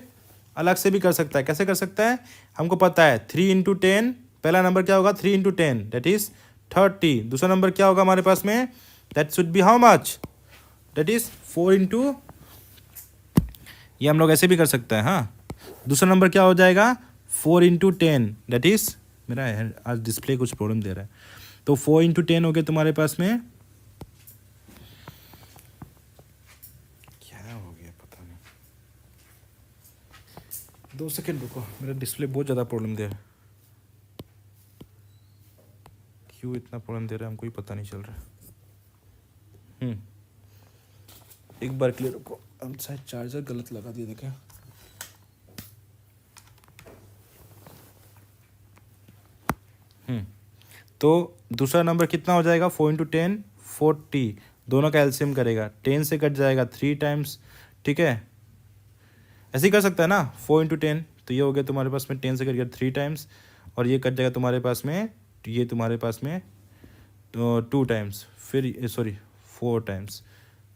Speaker 1: अलग से भी कर सकता है। कैसे कर सकता है, हमको पता है 3 इंटू 10, पहला नंबर क्या होगा 3 इंटू 10 दैट इज 30। दूसरा नंबर क्या होगा हमारे पास में, that should be how much, that is 4 into, ये हम लोग ऐसे भी कर सकते हैं। हाँ, दूसरा नंबर क्या हो जाएगा 4 इंटू 10 दैट इज, मेरा आज डिस्प्ले कुछ प्रॉब्लम दे रहा है, तो 4 इंटू 10 हो गया तुम्हारे पास में, क्या हो गया पता नहीं, 2 सेकेंड रुको, मेरा डिस्प्ले बहुत ज़्यादा प्रॉब्लम दे रहा है। क्यों इतना प्रॉब्लम दे रहा है हमको ही पता नहीं चल रहा। एक बार क्लियर रुको, हम शायद चार्जर गलत लगा दिया, देखें। तो दूसरा नंबर कितना हो जाएगा 4 इंटू 10 40, दोनों का एलसीएम करेगा, 10 से कट जाएगा 3 टाइम्स, ठीक है। ऐसे ही कर सकता है ना, 4 इंटू 10, तो ये हो गया तुम्हारे पास में 10 से कट गया 3 टाइम्स, और ये कट जाएगा तुम्हारे पास में, ये तुम्हारे पास में 2 टाइम्स, फिर सॉरी 4 टाइम्स,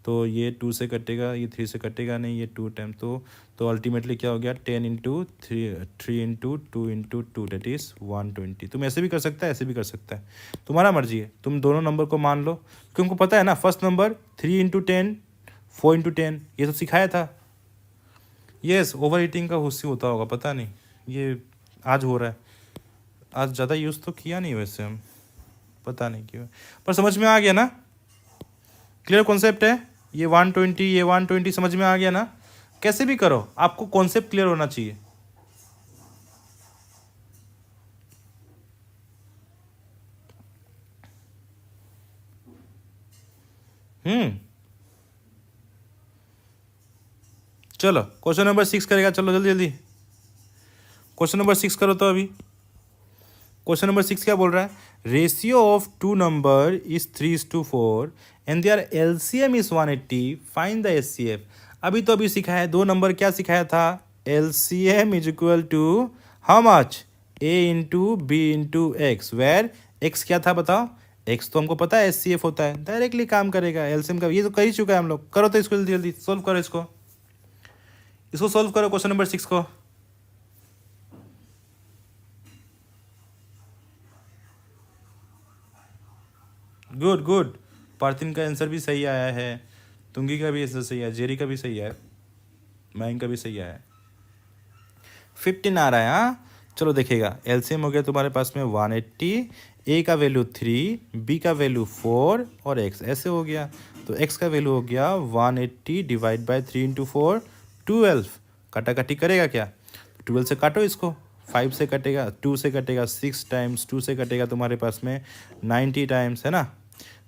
Speaker 1: तो ये 2 से कटेगा, ये 3 से कटेगा नहीं, ये 2 टाइम, तो अल्टीमेटली क्या हो गया 10 into 3 into 2 into 2 that is 120। तुम ऐसे भी कर सकता है, ऐसे भी कर सकता है, तुम्हारा मर्जी है। तुम दोनों नंबर को मान लो, क्योंकि हमको पता है ना फर्स्ट नंबर 3 इंटू 10 4 इंटू 10, ये तो सिखाया था। यस, ओवर ईटिंग का हुस्सी होता होगा, पता नहीं ये आज हो रहा है, आज ज़्यादा यूज़ तो किया नहीं वैसे हम, पता नहीं क्यों, पर समझ में आ गया ना, क्लियर कॉन्सेप्ट है। ये 120 ये 120 समझ में आ गया ना। कैसे भी करो, आपको कॉन्सेप्ट क्लियर होना चाहिए। चलो क्वेश्चन नंबर 6 करेगा, चलो जल्दी जल्दी क्वेश्चन नंबर 6 करो। तो अभी क्वेश्चन नंबर 6 क्या बोल रहा है, ratio of two number is 3:4 and there LCM is 180, find the HCF. अभी तो अभी सिखाया है, दो नंबर क्या सिखाया था, LCM is equal to how much, a into b into x, where x क्या था बताओ, एक्स तो हमको पता है एचसीएफ होता है, डायरेक्टली काम करेगा एलसीएम का, ये तो कर ही चुका है हम लोग। करो तो इसको जल्दी जल्दी सोल्व करो, इसको सोल्व करो क्वेश्चन नंबर 6 को। गुड गुड, पार्थिन का आंसर भी सही आया है, तुंगी का भी आंसर सही है, जेरी का भी सही है, मैंग का भी सही आया है, 15 आ रहा है। हाँ चलो देखिएगा, एलसीएम हो गया तुम्हारे पास में 180, ए का वैल्यू 3, बी का वैल्यू 4 और एक्स ऐसे हो गया, तो एक्स का वैल्यू हो गया 180 डिवाइड बाई 3 इंटू 4 12। काटाकाटी करेगा क्या, 12 से काटो इसको, 5 से कटेगा, 2 से कटेगा 6 टाइम्स, 2 से कटेगा तुम्हारे पास में 90 टाइम्स, है ना।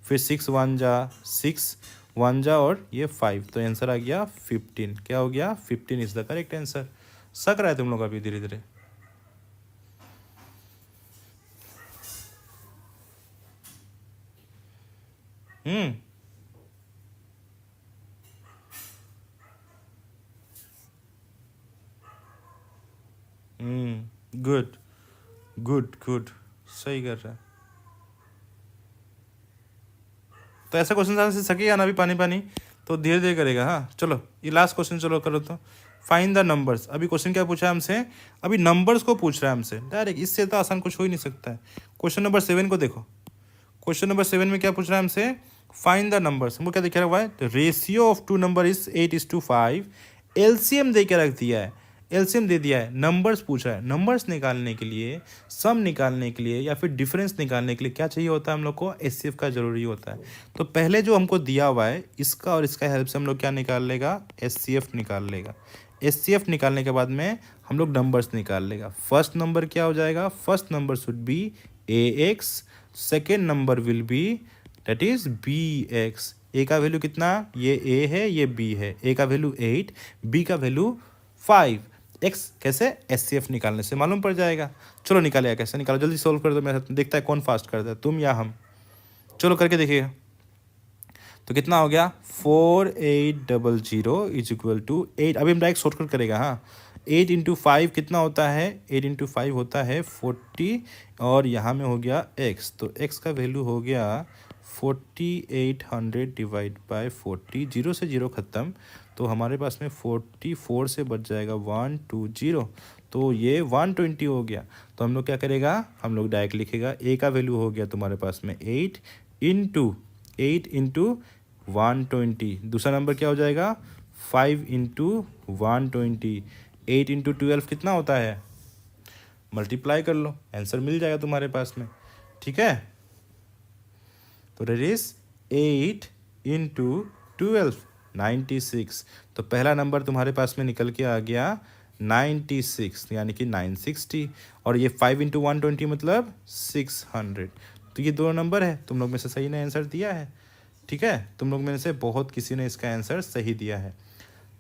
Speaker 1: फिर 6 1 जा 6 1 जा और ये 5, तो आंसर आ गया 15। क्या हो गया 15 इज द करेक्ट आंसर। सक रहा है तुम लोग अभी धीरे धीरे। गुड गुड गुड, सही कर रहा है। तो ऐसा क्वेश्चन से सकेगा ना अभी पानी पानी, तो धीरे धीरे करेगा। हाँ चलो ये लास्ट क्वेश्चन चलो करो तो, फाइंड द नंबर्स। अभी क्वेश्चन क्या पूछा है हमसे, अभी नंबर्स को पूछ रहा है हमसे डायरेक्ट, इससे तो आसान कुछ हो ही नहीं सकता है। क्वेश्चन नंबर 7 को देखो, क्वेश्चन नंबर 7 में क्या पूछ रहा है हमसे, फाइंड द नंबर्स। हमको क्या दिख रहा है, ratio of two number is 8:5। LCM दे के रख दिया है, एलसीएम दे दिया है, नंबर्स पूछ रहा है। नंबर्स निकालने के लिए, सम निकालने के लिए या फिर डिफरेंस निकालने के लिए क्या चाहिए होता है हम लोग को, एचसीएफ का जरूरी होता है। तो पहले जो हमको दिया हुआ है इसका और इसका हेल्प से हम लोग क्या निकाल लेगा, एचसीएफ निकाल लेगा। एचसीएफ निकालने के बाद में हम लोग नंबर्स निकाल लेगा। फर्स्ट नंबर क्या हो जाएगा, first number should be a x, second number will be that is b x. A का वैल्यू कितना, ये ए है ये बी है, ए का वैल्यू 8, बी का वैल्यू 5। एक्स कैसे, एचसीएफ निकालने से मालूम पड़ जाएगा। चलो निकालेगा, कैसे निकालो, जल्दी सोल्व कर दो मेरे साथ, देखता है कौन फास्ट करता है, तुम या हम। चलो करके देखिएगा। तो कितना हो गया, 4800 इज इक्वल टू 8। अभी हम डायरेक्ट शॉर्टकट करेगा। हाँ, 8 × 5 कितना होता है, 8 × 5 होता है 40, और यहाँ में हो गया x, तो x का वैल्यू हो गया 4800 डिवाइड बाय 40, 0 से 0 ख़त्म, तो हमारे पास में 44 से बच जाएगा 120, तो ये 120 हो गया। तो हम लोग क्या करेगा, हम लोग डायरेक्ट लिखेगा, a का वैल्यू हो गया तुम्हारे पास में 8 × 120। दूसरा नंबर क्या हो जाएगा, 5 × 120। 8 × 12 कितना होता है, मल्टीप्लाई कर लो, आंसर मिल जाएगा तुम्हारे पास में। ठीक है, तो दैट इज 8 × 12, 96। तो पहला नंबर तुम्हारे पास में निकल के आ गया 96, यानी कि 960, और ये 5 × 120 मतलब 600। तो ये दो नंबर है, तुम लोग में से सही ने आंसर दिया है। ठीक है, तुम लोग में से बहुत किसी ने इसका आंसर सही दिया है।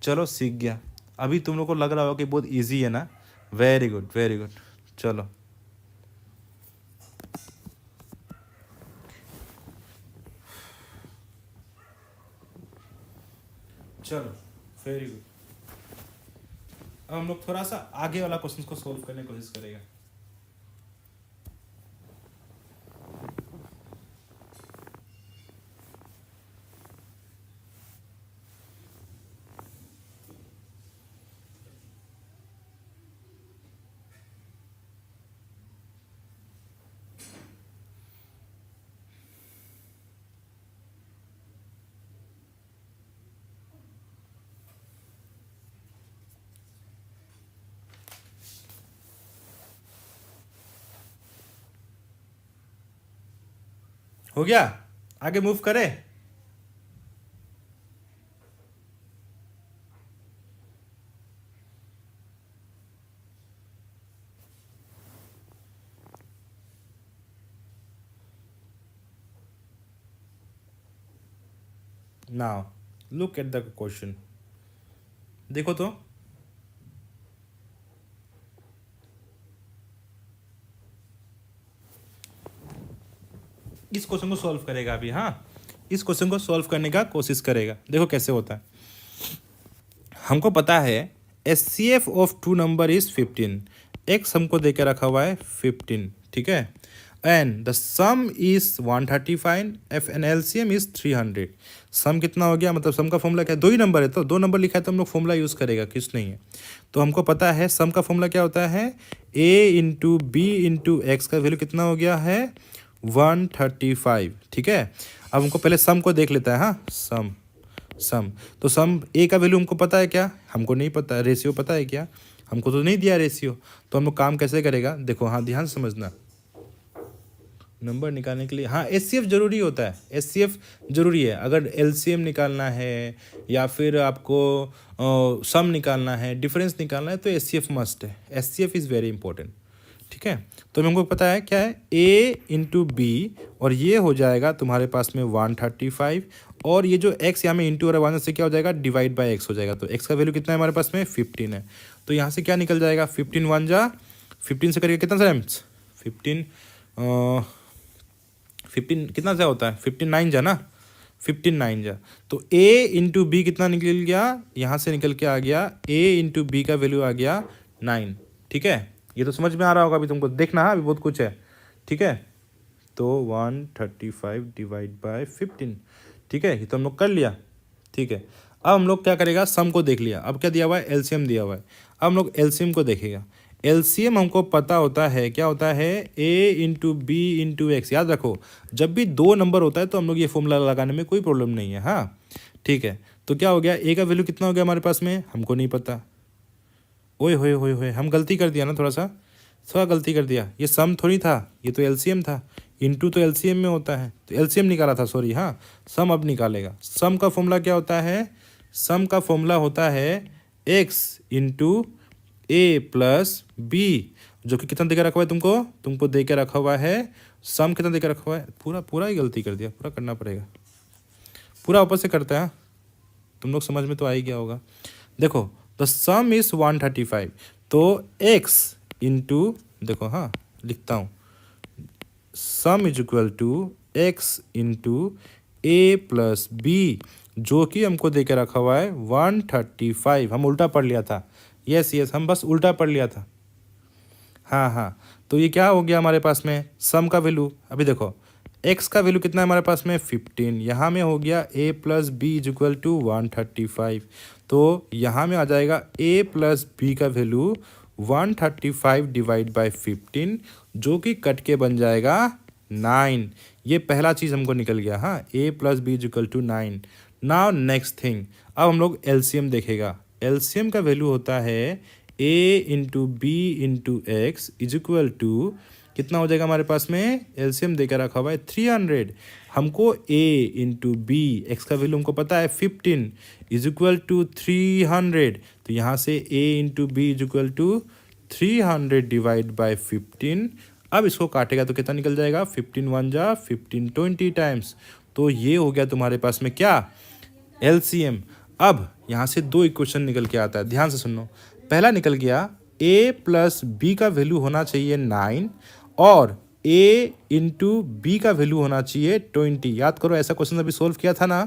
Speaker 1: चलो सीख गया। अभी तुम लोग को लग रहा होगा कि बहुत इजी है ना, वेरी गुड वेरी गुड। चलो चलो वेरी गुड। अब हम लोग थोड़ा सा आगे वाला क्वेश्चन को सोल्व करने की कोशिश करेगा। हो गया, आगे मूव करें। Now look at the question, देखो तो इस क्वेश्चन को सॉल्व करेगा अभी। हाँ, इस क्वेश्चन को सॉल्व करने का कोशिश करेगा, देखो कैसे होता है। हमको पता है H C F of two number is 15, x हमको दे के रखा हुआ है 15, ठीक है, and the sum is 135, F N L C M is 300। Sum कितना हो गया, मतलब सम का फॉर्मूला क्या है, दो ही नंबर है, तो दो नंबर लिखा है तो हम लोग फॉर्मूला यूज़ करेगा, किस नहीं है। तो हमको पता है सम का फॉर्मूला क्या होता है, ए इंटू बी इंटू एक्स का वैल्यू कितना हो गया है 135, ठीक है। अब हमको पहले सम को देख लेता है। हाँ, सम तो सम ए का वैल्यू हमको पता है क्या, हमको नहीं पता। रेशियो पता है क्या, हमको तो नहीं दिया रेशियो। तो हम लोग काम कैसे करेगा, देखो, हाँ ध्यान से समझना। नंबर निकालने के लिए हाँ एचसीएफ जरूरी होता है, एचसीएफ जरूरी है। अगर एलसीएम निकालना है या फिर आपको सम निकालना है, डिफरेंस निकालना है, तो एचसीएफ मस्ट है। एचसीएफ इज़ वेरी इंपॉर्टेंट, ठीक है। तो हमको पता है क्या है, ए इंटू बी, और ये हो जाएगा तुम्हारे पास में 135, और ये जो एक्स यहाँ में इंटू और वन से क्या हो जाएगा, डिवाइड बाय एक्स हो जाएगा। तो एक्स का वैल्यू कितना है हमारे पास में 15 है। तो यहाँ से क्या निकल जाएगा, 15 1 जा 15 से करके कितना टाइम्स 15 कितना से होता है, 15 9 जा ना, 15 9 जा। तो a इंटू बी कितना निकल गया, यहाँ से निकल के आ गया a इंटू बी का वैल्यू आ गया 9, ठीक है। ये तो समझ में आ रहा होगा अभी तुमको, देखना है अभी बहुत कुछ है, ठीक है। तो 135 डिवाइड बाय 15, ठीक है, ये तो हम लोग कर लिया, ठीक है। अब हम लोग क्या करेगा, सम को देख लिया, अब क्या दिया हुआ है, एलसीएम दिया हुआ है। अब हम लोग एलसीएम को देखेगा। एलसीएम हमको पता होता है, क्या होता है, ए इंटू बी इंटू एक्स। याद रखो, जब भी दो नंबर होता है तो हम लोग ये फॉर्मूला लगाने में कोई प्रॉब्लम नहीं है। हाँ ठीक है, तो क्या हो गया, ए का वैल्यू कितना हो गया हमारे पास में, हमको नहीं पता। ओए होए होए होए, हम गलती कर दिया ना, थोड़ा गलती कर दिया। ये सम थोड़ी था, ये तो एलसीएम था। इनटू तो एलसीएम में होता है, तो एलसीएम निकाला था, सॉरी। हाँ, सम अब निकालेगा। सम का फॉर्मूला क्या होता है, सम का फॉर्मूला होता है x into a plus b, जो कि कितना देकर रखा हुआ है तुमको देकर रखा हुआ है, सम कितना देकर रखा हुआ है, पूरा ही गलती कर दिया, पूरा करना पड़ेगा, पूरा वापस से करता है। हाँ? तुम लोग समझ में तो आ ही गया होगा। देखो, द सम इज 135, तो x इंटू, देखो हाँ लिखता हूँ, sum is equal to x into a plus b, जो कि हमको दे के रखा हुआ है 135। हम उल्टा पढ़ लिया था, यस हम बस उल्टा पढ़ लिया था। हाँ, तो ये क्या हो गया हमारे पास में, सम का वैल्यू। अभी देखो, x का वैल्यू कितना है हमारे पास में, 15। यहाँ में हो गया a plus b is equal to 135, तो यहाँ में आ जाएगा a प्लस बी का वैल्यू 135 डिवाइड बाई 15, जो कि कट के बन जाएगा 9। ये पहला चीज़ हमको निकल गया। हाँ, a plus b is equal to 9। Now next thing, अब हम लोग एलसीएम देखेगा। एलसीएम का वैल्यू होता है a into b into x is equal to, कितना हो जाएगा हमारे पास में, एलसीएम देकर रखा हुआ है 300। हमको a इंटू बी, एक्स का वैल्यू हमको पता है 15 इज इक्वल टू 300, तो यहाँ से a into b is equal to 300 divide by 15। अब इसको काटेगा तो कितना निकल जाएगा, 15 1 जा 15 20 टाइम्स, तो ये हो गया तुम्हारे पास में क्या, एलसीएम। अब यहाँ से दो इक्वेशन निकल के आता है, ध्यान से सुनो। पहला निकल गया, a प्लस बी का वैल्यू होना चाहिए 9 और a इंटू बी का वैल्यू होना चाहिए 20। याद करो, ऐसा क्वेश्चन अभी सोल्व किया था ना,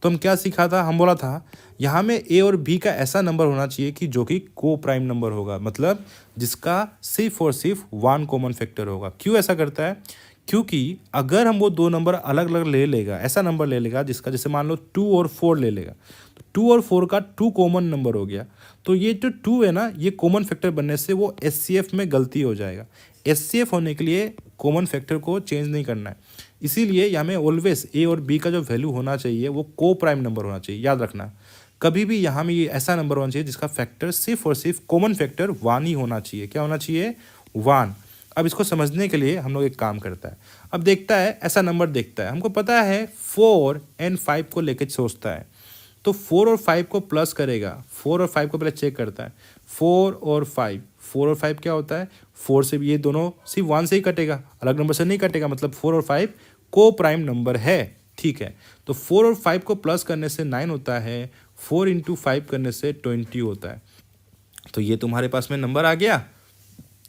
Speaker 1: तो हम क्या सीखा था, हम बोला था यहाँ में a और b का ऐसा नंबर होना चाहिए कि जो कि को प्राइम नंबर होगा, मतलब जिसका सिर्फ और सिर्फ 1 कॉमन फैक्टर होगा। क्यों ऐसा करता है, क्योंकि अगर हम वो दो नंबर अलग अलग ले लेगा, ऐसा नंबर ले लेगा जिसका, जैसे मान लो 2 और 4 ले लेगा, तो 2 और 4 का 2 कॉमन नंबर हो गया, तो ये जो 2 है ना, ये कॉमन फैक्टर बनने से वो एचसीएफ में गलती हो जाएगा। एचसीएफ होने के लिए कॉमन फैक्टर को चेंज नहीं करना है, इसीलिए हमें ऑलवेज ए और बी का जो वैल्यू होना चाहिए वो को प्राइम नंबर होना चाहिए। याद रखना, कभी भी यहाँ में ये ऐसा नंबर होना चाहिए जिसका फैक्टर सिर्फ और सिर्फ कॉमन फैक्टर 1 ही होना चाहिए। क्या होना चाहिए, 1। अब इसको समझने के लिए हम लोग एक काम करता है, अब देखता है ऐसा नंबर देखता है, हमको पता है 4 एंड 5 को लेकर सोचता है, तो 4 और 5 को प्लस करेगा। 4 और 5 को पहले चेक करता है, 4 और 5 क्या होता है, 4 से भी ये दोनों सिर्फ 1 से ही कटेगा, अलग नंबर से नहीं कटेगा, मतलब 4 और 5 को प्राइम नंबर है। ठीक है, तो 4 और 5 को प्लस करने से 9 होता है, 4 इंटू 5 करने से 20 होता है। तो ये तुम्हारे पास में नंबर आ गया,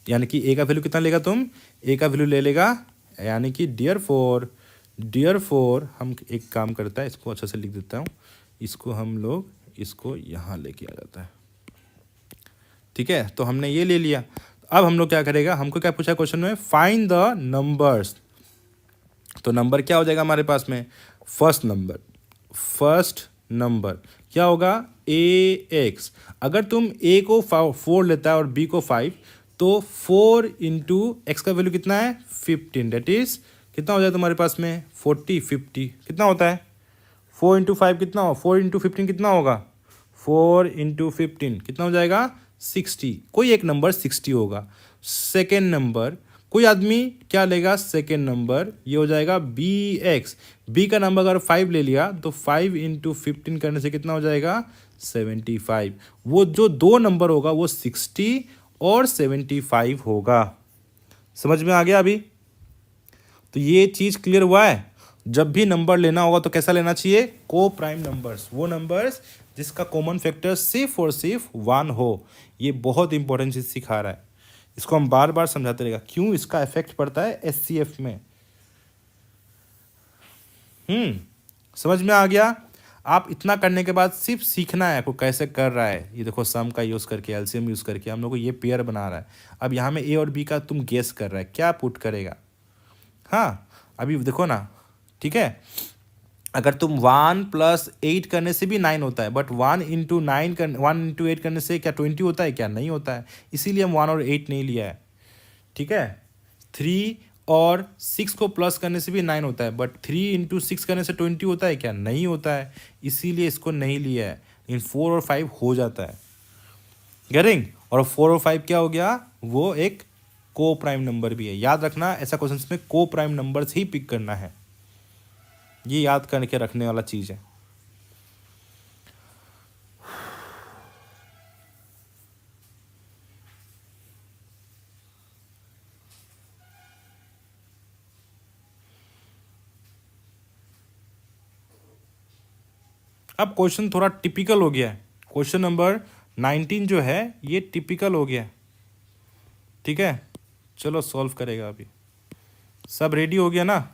Speaker 1: यानी कि ए का वैल्यू कितना लेगा तुम, ए का वैल्यू ले लेगा, यानी कि डियर फोर हम एक काम करता है, इसको अच्छा से लिख देता हूँ, इसको हम लोग इसको यहाँ लेके आ जाता है। ठीक है, तो हमने ये ले लिया। अब हम लोग क्या करेगा, हमको क्या पूछा क्वेश्चन में, फाइंड द नंबर्स। तो नंबर क्या हो जाएगा हमारे पास में, फर्स्ट नंबर क्या होगा, ए एक्स। अगर तुम ए को 4 लेता है और बी को 5, तो 4 इंटू एक्स का वैल्यू कितना है, 15, डेट इज कितना हो जाए तुम्हारे पास में, 40 50 कितना होता है, 4 इंटू 5 कितना हो, 4 इंटू 15 कितना होगा, 4 इंटू 15 कितना हो जाएगा, 60। कोई एक नंबर 60 होगा। सेकेंड नंबर कोई आदमी क्या लेगा, सेकेंड नंबर ये हो जाएगा बी एक्स। बी का नंबर अगर 5 ले लिया तो 5 इंटू 15 करने से कितना हो जाएगा, 75। वो जो दो नंबर होगा वो 60 और 75 होगा। समझ में आ गया अभी, तो ये चीज़ क्लियर हुआ है। जब भी नंबर लेना होगा तो कैसा लेना चाहिए, को प्राइम नंबर्स, वो नंबर्स जिसका कॉमन फैक्टर सिर्फ और सिर्फ 1 हो। ये बहुत इंपॉर्टेंट चीज़ सिखा रहा है, इसको हम बार बार समझाते रहेगा, क्यों इसका इफेक्ट पड़ता है एचसीएफ में। समझ में आ गया। आप इतना करने के बाद सिर्फ सीखना है आपको कैसे कर रहा है। ये देखो, सम का यूज़ करके, एलसीएम यूज़ करके हम लोग को ये पेयर बना रहा है। अब यहाँ में ए और बी का तुम गेस कर रहा है, क्या पुट करेगा। हाँ, अभी देखो ना, ठीक है। अगर तुम 1 + 8 करने से भी 9 होता है, बट 1 × 8 करने से क्या 20 होता है? क्या नहीं होता है। इसीलिए हम 1 और 8 नहीं लिया है। ठीक है। 3 और 6 को प्लस करने से भी 9 होता है, बट 3 × 6 करने से 20 होता है? क्या नहीं होता है। इसीलिए इसको नहीं लिया है। इन 4 और 5 हो जाता है। गेटिंग? और 4 और 5 क्या हो गया? वो एक को प्राइम नंबर भी है। याद रखना, ऐसा क्वेश्चन में को प्राइम नंबर्स ही पिक करना है। ये याद करके रखने वाला चीज़ है। अब क्वेश्चन थोड़ा टिपिकल हो गया है। क्वेश्चन नंबर 19 जो है ये टिपिकल हो गया है। ठीक है, चलो सॉल्व करेगा अभी। सब रेडी हो गया ना?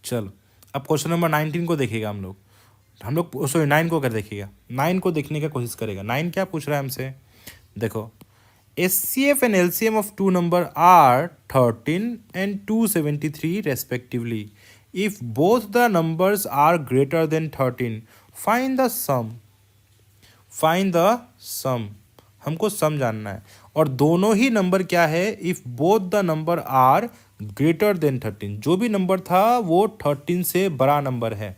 Speaker 1: चलो अब क्वेश्चन नंबर 19 को देखेगा हम लोग सॉरी 9 को कर देखेगा। 9 को देखने का कोशिश करेगा। 9 क्या पूछ रहा है हमसे? देखो, HCF and LCM of two number are 13 and 273 respectively. If both the numbers are greater than 13, find the sum. Find the sum. हमको सम जानना है। और दोनों ही नंबर क्या है? If both the number are greater than 13, जो भी नंबर था वो 13 से बड़ा नंबर है।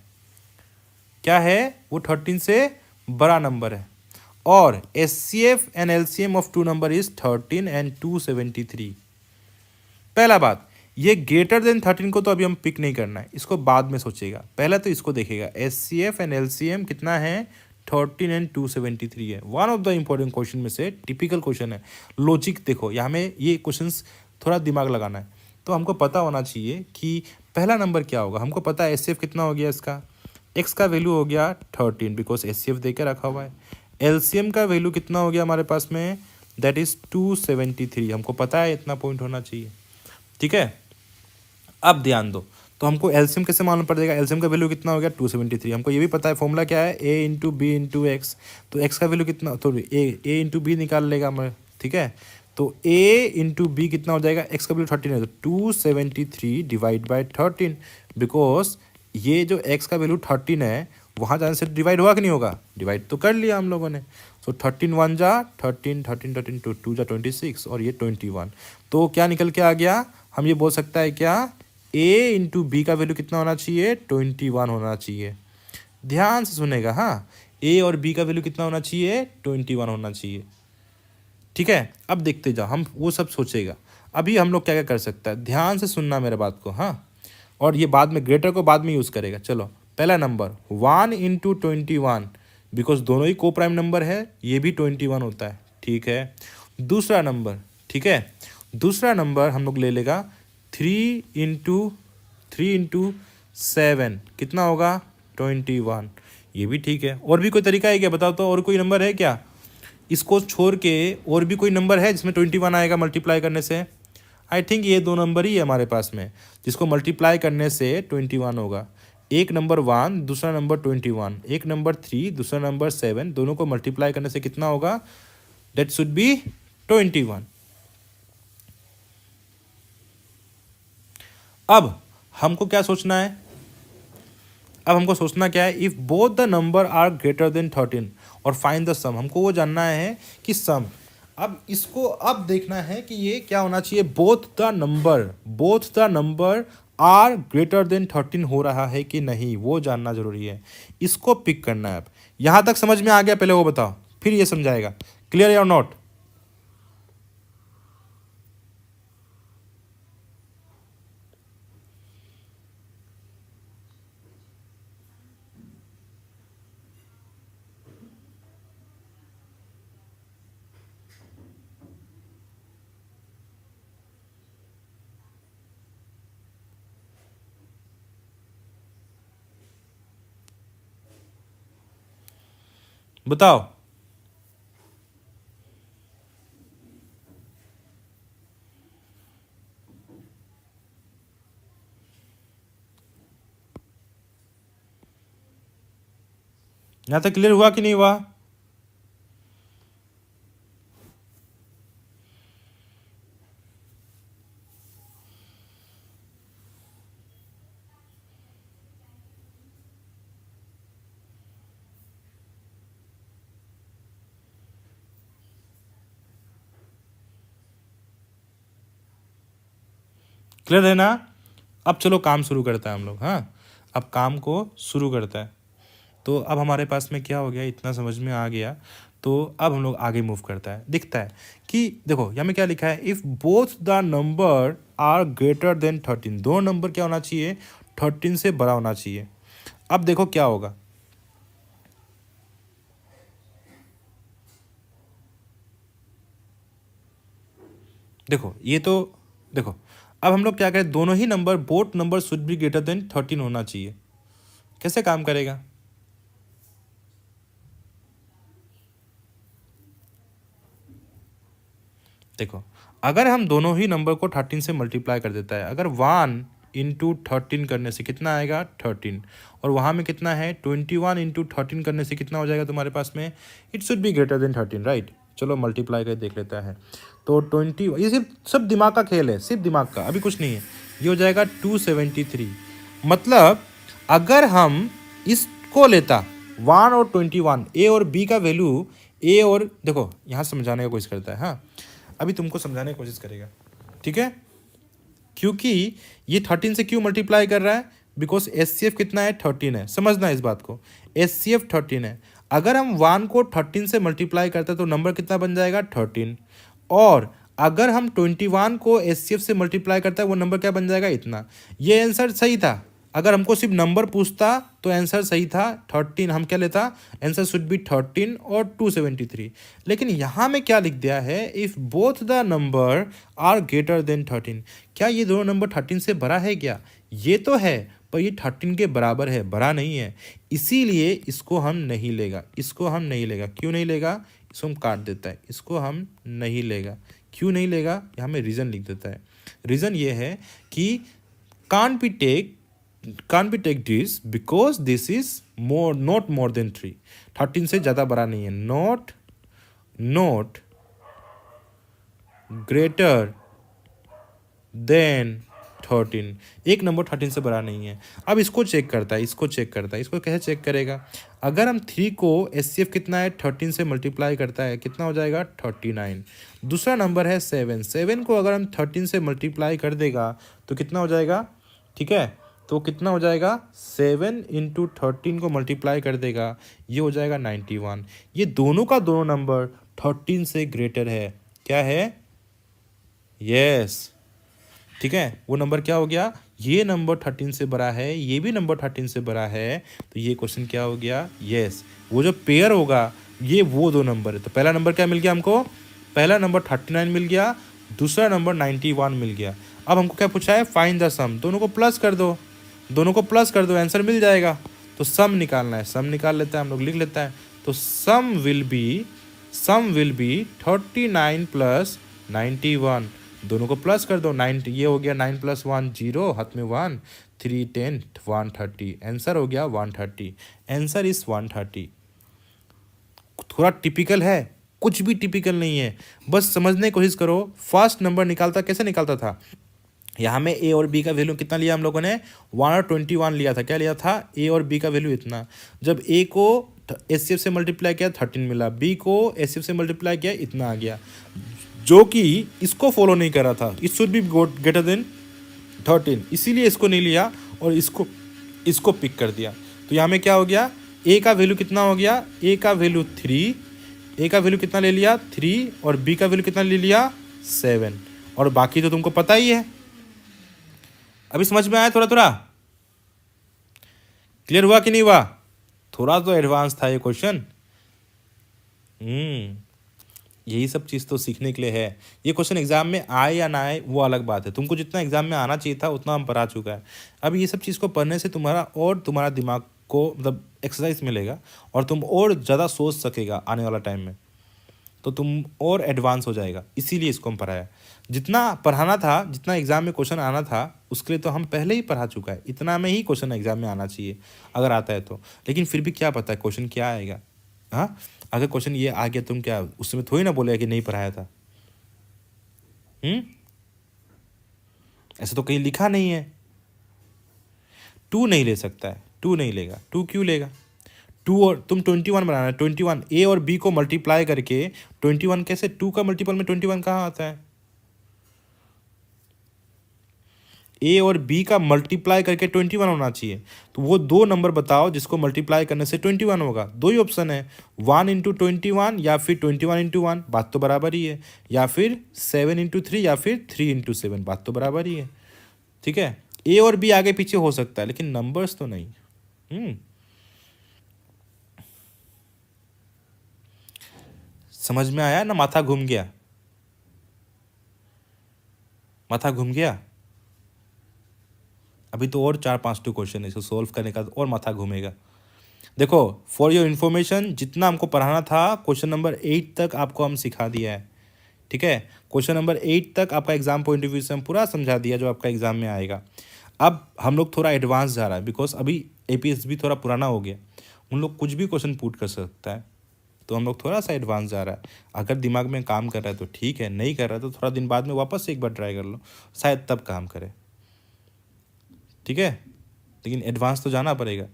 Speaker 1: क्या है वो? 13 से बड़ा नंबर है। और HCF and LCM of two number is 13 and 273। पहला बात, ये ग्रेटर देन 13 को तो अभी हम पिक नहीं करना है, इसको बाद में सोचेगा। पहले तो इसको देखेगा। HCF एंड LCM कितना है? 13 and 273 है। One of the important question में से टिपिकल क्वेश्चन है। लॉजिक देखो, यहाँ में ये क्वेश्चंस थोड़ा दिमाग लगाना है। तो हमको पता होना चाहिए कि पहला नंबर क्या होगा। हमको पता है HCF कितना हो गया इसका। एक्स का वैल्यू हो गया 13 बिकॉज HCF दे के रखा हुआ है। LCM का वैल्यू कितना हो गया हमारे पास में? That is 273। हमको पता है इतना पॉइंट होना चाहिए। ठीक है, अब ध्यान दो। तो हमको एलसीएम कैसे मालूम पड़ जाएगा? एलसीएम का वैल्यू कितना हो गया? 273। हमको ये भी पता है फॉर्मूला क्या है? A × B × X। तो एक्स का वैल्यू कितना, तो A × B निकाल लेगा मैं। ठीक है, तो A × B कितना हो जाएगा? एक्स का वैल्यू 13 है, तो 273 डिवाइड बाई 13। बिकॉज ये जो एक्स का वैल्यू 13 है, वहाँ जाने से डिवाइड हुआ कि नहीं होगा? डिवाइड तो कर लिया हम लोगों ने। सो 13 1 जा 13, 13 13 2 जा 26 और ये 21। तो क्या निकल के आ गया? हम ये बोल सकता है क्या? A × B का वैल्यू कितना होना चाहिए? 21 होना चाहिए। ध्यान से सुनेगा। हाँ, A और B का वैल्यू कितना होना चाहिए? 21 होना चाहिए। ठीक है, अब देखते जाओ, हम वो सब सोचेगा। अभी हम लोग क्या क्या कर सकता है, ध्यान से सुनना मेरे बात को। हाँ, और ये बाद में ग्रेटर को बाद में यूज़ करेगा। चलो, पहला नंबर 1 × 21, बिकॉज दोनों ही को प्राइम नंबर है, ये भी 21 होता है। ठीक है, दूसरा नंबर। ठीक है, दूसरा नंबर हम लोग ले लेगा 3 × 7 कितना होगा? 21। ये भी ठीक है। और भी कोई तरीका है क्या? बताओ तो, और कोई नंबर है क्या? इसको छोड़ के और भी कोई नंबर है जिसमें 21 आएगा मल्टीप्लाई करने से? आई थिंक ये दो नंबर ही है हमारे पास में जिसको मल्टीप्लाई करने से 21 होगा। एक नंबर 1, दूसरा नंबर 21, एक नंबर 3, दूसरा नंबर 7, दोनों को मल्टीप्लाई करने से कितना होगा? That should be 21। अब हमको क्या सोचना है? अब हमको सोचना क्या है? If both the number are greater than 13 और फाइंड द सम। हमको वो जानना है कि सम। अब इसको अब देखना है कि ये क्या होना चाहिए? Both the number are greater than 13 हो रहा है कि नहीं, वो जानना जरूरी है। इसको पिक करना है। अब यहां तक समझ में आ गया? पहले वो बताओ, फिर ये समझाएगा। क्लियर या नॉट? बताओ। यहां तक क्लियर हुआ कि नहीं हुआ? क्लियर है ना? अब चलो काम शुरू करता है हम लोग। हाँ, अब काम को शुरू करता है। तो अब हमारे पास में क्या हो गया, इतना समझ में आ गया। तो अब हम लोग आगे मूव करता है। दिखता है कि देखो यहाँ में क्या लिखा है, if both the number are greater than 13, दो नंबर क्या होना चाहिए, 13 से बड़ा होना चाहिए। अब देखो क्या होगा, देखो ये तो देखो, अब हम लोग क्या करें, दोनों ही number, both number should be greater than 13 होना चाहिए। कैसे काम करेगा? देखो, अगर हम दोनों ही नंबर को 13 से मल्टीप्लाई कर देता है, अगर 1 × 13 करने से कितना आएगा 13, और वहाँ में कितना है 21 × 13 करने से कितना हो जाएगा तुम्हारे पास में, it should be greater than 13, right. चलो मल्टीप्लाई कर देख लेता है। तो 20, ये सिर्फ सब दिमाग का खेल है, सिर्फ दिमाग का, अभी कुछ नहीं है। ये हो जाएगा 273। मतलब अगर हम इसको लेता 1 और 21, ए और बी का वैल्यू, ए और देखो यहाँ समझाने का कोशिश करता है। हाँ, अभी तुमको समझाने की कोशिश करेगा, ठीक है। क्योंकि ये 13 से क्यों मल्टीप्लाई कर रहा है, बिकॉज एच सी एफ कितना है 13 है, समझना इस बात को, एच सी एफ 13 है। अगर हम 1 को 13 से मल्टीप्लाई करते हैं तो नंबर कितना बन जाएगा 13, और अगर हम 21 को एच सी एफ से मल्टीप्लाई करते हैं वो नंबर क्या बन जाएगा इतना। ये आंसर सही था। अगर हमको सिर्फ नंबर पूछता तो आंसर सही था 13, हम क्या लेता, आंसर शुड बी 13 और 273। लेकिन यहाँ में क्या लिख दिया है, if both the number are greater than 13, क्या ये दोनों नंबर 13 से बड़ा है क्या? ये तो है, पर ये 13 के बराबर है, बड़ा नहीं है। इसीलिए इसको हम नहीं लेगा, इसको हम नहीं लेगा। क्यों नहीं लेगा, इसको हम काट देता है, इसको हम नहीं लेगा। क्यों नहीं लेगा, यहाँ में रीज़न लिख देता है। रीज़न ये है कि can't be take this because this is more not more than 3, 13 से ज़्यादा बड़ा नहीं है, not greater than 13, एक नंबर 13 से बड़ा नहीं है। अब इसको चेक करता है, इसको चेक करता है। इसको कैसे चेक करेगा, अगर हम 3 को एच सी एफ कितना है 13 से मल्टीप्लाई करता है, कितना हो जाएगा 39। दूसरा नंबर है 7, 7 को अगर हम 13 से मल्टीप्लाई कर देगा तो कितना हो जाएगा, ठीक है। तो कितना हो जाएगा, 7 × 13 को मल्टीप्लाई कर देगा, ये हो जाएगा 91। ये दोनों का दोनों नंबर 13 से ग्रेटर है। क्या है, यस, ठीक है। वो नंबर क्या हो गया, ये नंबर 13 से बड़ा है, ये भी नंबर 13 से बड़ा है। तो ये क्वेश्चन क्या हो गया, यस। वो जो पेयर होगा ये वो दो नंबर है। तो पहला नंबर क्या मिल गया हमको, पहला नंबर 39 मिल गया, दूसरा नंबर 91 मिल गया। अब हमको क्या पूछा है, फाइंड द सम, दोनों को प्लस कर दो, दोनों को प्लस कर दो, आंसर मिल जाएगा। तो सम निकालना है, सम निकाल लेता है हम लोग, लिख लेता है। तो सम विल बी 39 + 91, दोनों को प्लस कर दो, 9, ये हो गया 9 + 1 0, हाथ में 1, 3 10 130, आंसर हो गया 130। Answer is 130। थोड़ा टिपिकल है, कुछ भी टिपिकल नहीं है, बस समझने की कोशिश करो। फर्स्ट नंबर निकालता कैसे निकालता था, यहाँ में ए और बी का वैल्यू कितना लिया हम लोगों ने, 1 और 21 लिया था। क्या लिया था, ए और बी का वैल्यू इतना। जब ए को एच सी एफ से मल्टीप्लाई किया 13 मिला, बी को एच सी एफ से मल्टीप्लाई किया इतना आ गया, जो कि इसको फॉलो नहीं कर रहा था। It should be greater than 13, इसीलिए इसको नहीं लिया और इसको पिक कर दिया। तो यहाँ में क्या हो गया, ए का वैल्यू कितना हो गया, ए का वैल्यू 3, ए का वैल्यू कितना ले लिया 3, और बी का वैल्यू कितना ले लिया 7, और बाकी तो तुमको पता ही है। अभी समझ में आया, थोड़ा थोड़ा क्लियर हुआ कि नहीं हुआ? थोड़ा तो एडवांस था ये क्वेश्चन। यही सब चीज़ तो सीखने के लिए है। ये क्वेश्चन एग्जाम में आए या ना आए वो अलग बात है, तुमको जितना एग्जाम में आना चाहिए था उतना हम पढ़ा चुका है। अब ये सब चीज़ को पढ़ने से तुम्हारा दिमाग को मतलब एक्सरसाइज मिलेगा और तुम और ज़्यादा सोच सकेगा आने वाला टाइम में, तो तुम और एडवांस हो जाएगा। इसीलिए इसको हम पढ़ाया। जितना पढ़ाना था, जितना एग्ज़ाम में क्वेश्चन आना था, उसके लिए तो हम पहले ही पढ़ा चुका है। इतना में ही क्वेश्चन एग्ज़ाम में आना चाहिए अगर आता है तो। लेकिन फिर भी क्या पता है क्वेश्चन क्या आएगा। हाँ, अगर क्वेश्चन ये आ गया, तुम क्या उस समय थोड़ी ना बोलेगा कि नहीं पढ़ाया था। ऐसा तो कहीं लिखा नहीं है। 2 नहीं ले सकता है, 2 नहीं लेगा। 2 क्यों लेगा? 2 और तुम 21 बनाना है। 21 ए और बी को मल्टीप्लाई करके 21 कैसे? 2 का मल्टीपल में 21 कहाँ आता है? ए और बी का मल्टीप्लाई करके 21 होना चाहिए। तो वो दो नंबर बताओ जिसको मल्टीप्लाई करने से 21 होगा। दो ही ऑप्शन है, 1 इंटू 21 या फिर 21 इंटू 1, बात तो बराबर ही है। या फिर 7 इंटू 3 या फिर 3 इंटू 7, बात तो बराबर ही है। ठीक है, ए और बी आगे पीछे हो सकता है लेकिन नंबर्स तो नहीं। समझ में आया ना? माथा घूम गया? माथा घूम गया? अभी तो और 4-5 क्वेश्चन है, इसको सोल्व करने का और माथा घूमेगा। देखो, फॉर योर इन्फॉर्मेशन, जितना हमको पढ़ाना था क्वेश्चन नंबर 8 तक आपको हम सिखा दिया है। ठीक है, क्वेश्चन नंबर 8 तक आपका एग्जाम पॉइंट ऑफ व्यू से हम पूरा समझा दिया जो आपका एग्जाम में आएगा। अब हम लोग थोड़ा एडवांस जा रहा है, बिकॉज अभी एपीएस भी थोड़ा पुराना हो गया, उन लोग कुछ भी क्वेश्चन पुट कर सकता है। तो हम लोग थोड़ा सा एडवांस जा रहा है। अगर दिमाग में काम कर रहा है तो ठीक है, नहीं कर रहा है तो थोड़ा दिन बाद में वापस से एक बार ट्राई कर लो, शायद तब काम करे। ठीक है, लेकिन एडवांस तो जाना पड़ेगा।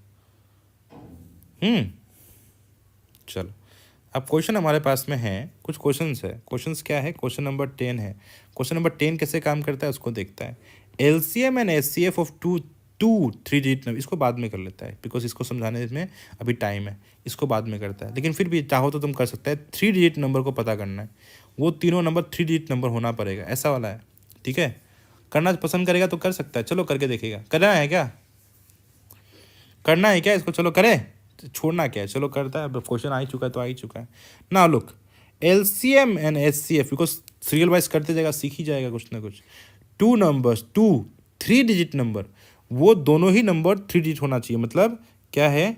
Speaker 1: चलो, अब क्वेश्चन हमारे पास में है, कुछ क्वेश्चंस है। क्वेश्चंस क्या है? क्वेश्चन नंबर 10 है। क्वेश्चन नंबर 10 कैसे काम करता है उसको देखता है। LCM and HCF of two 3 digit number, इसको बाद में कर लेता है बिकॉज इसको समझाने में अभी टाइम है, इसको बाद में करता है। लेकिन फिर भी चाहो तो तुम कर सकते हैं। 3 डिजिट नंबर को पता करना है, वो तीनों नंबर 3 डिजिट नंबर होना पड़ेगा, ऐसा वाला है। ठीक है, करना पसंद करेगा तो कर सकता है। चलो करके देखेगा। करना है क्या? करना है क्या इसको? चलो करें, छोड़ना क्या है, चलो करता है। अब क्वेश्चन आ ही चुका है तो आ ही चुका है ना। Look, LCM and HCF, because serial wise करते जाएगा, सीख ही जाएगा कुछ ना कुछ। 2 नंबर्स, 3 डिजिट नंबर, वो दोनों ही नंबर 3 डिजिट होना चाहिए। मतलब क्या है?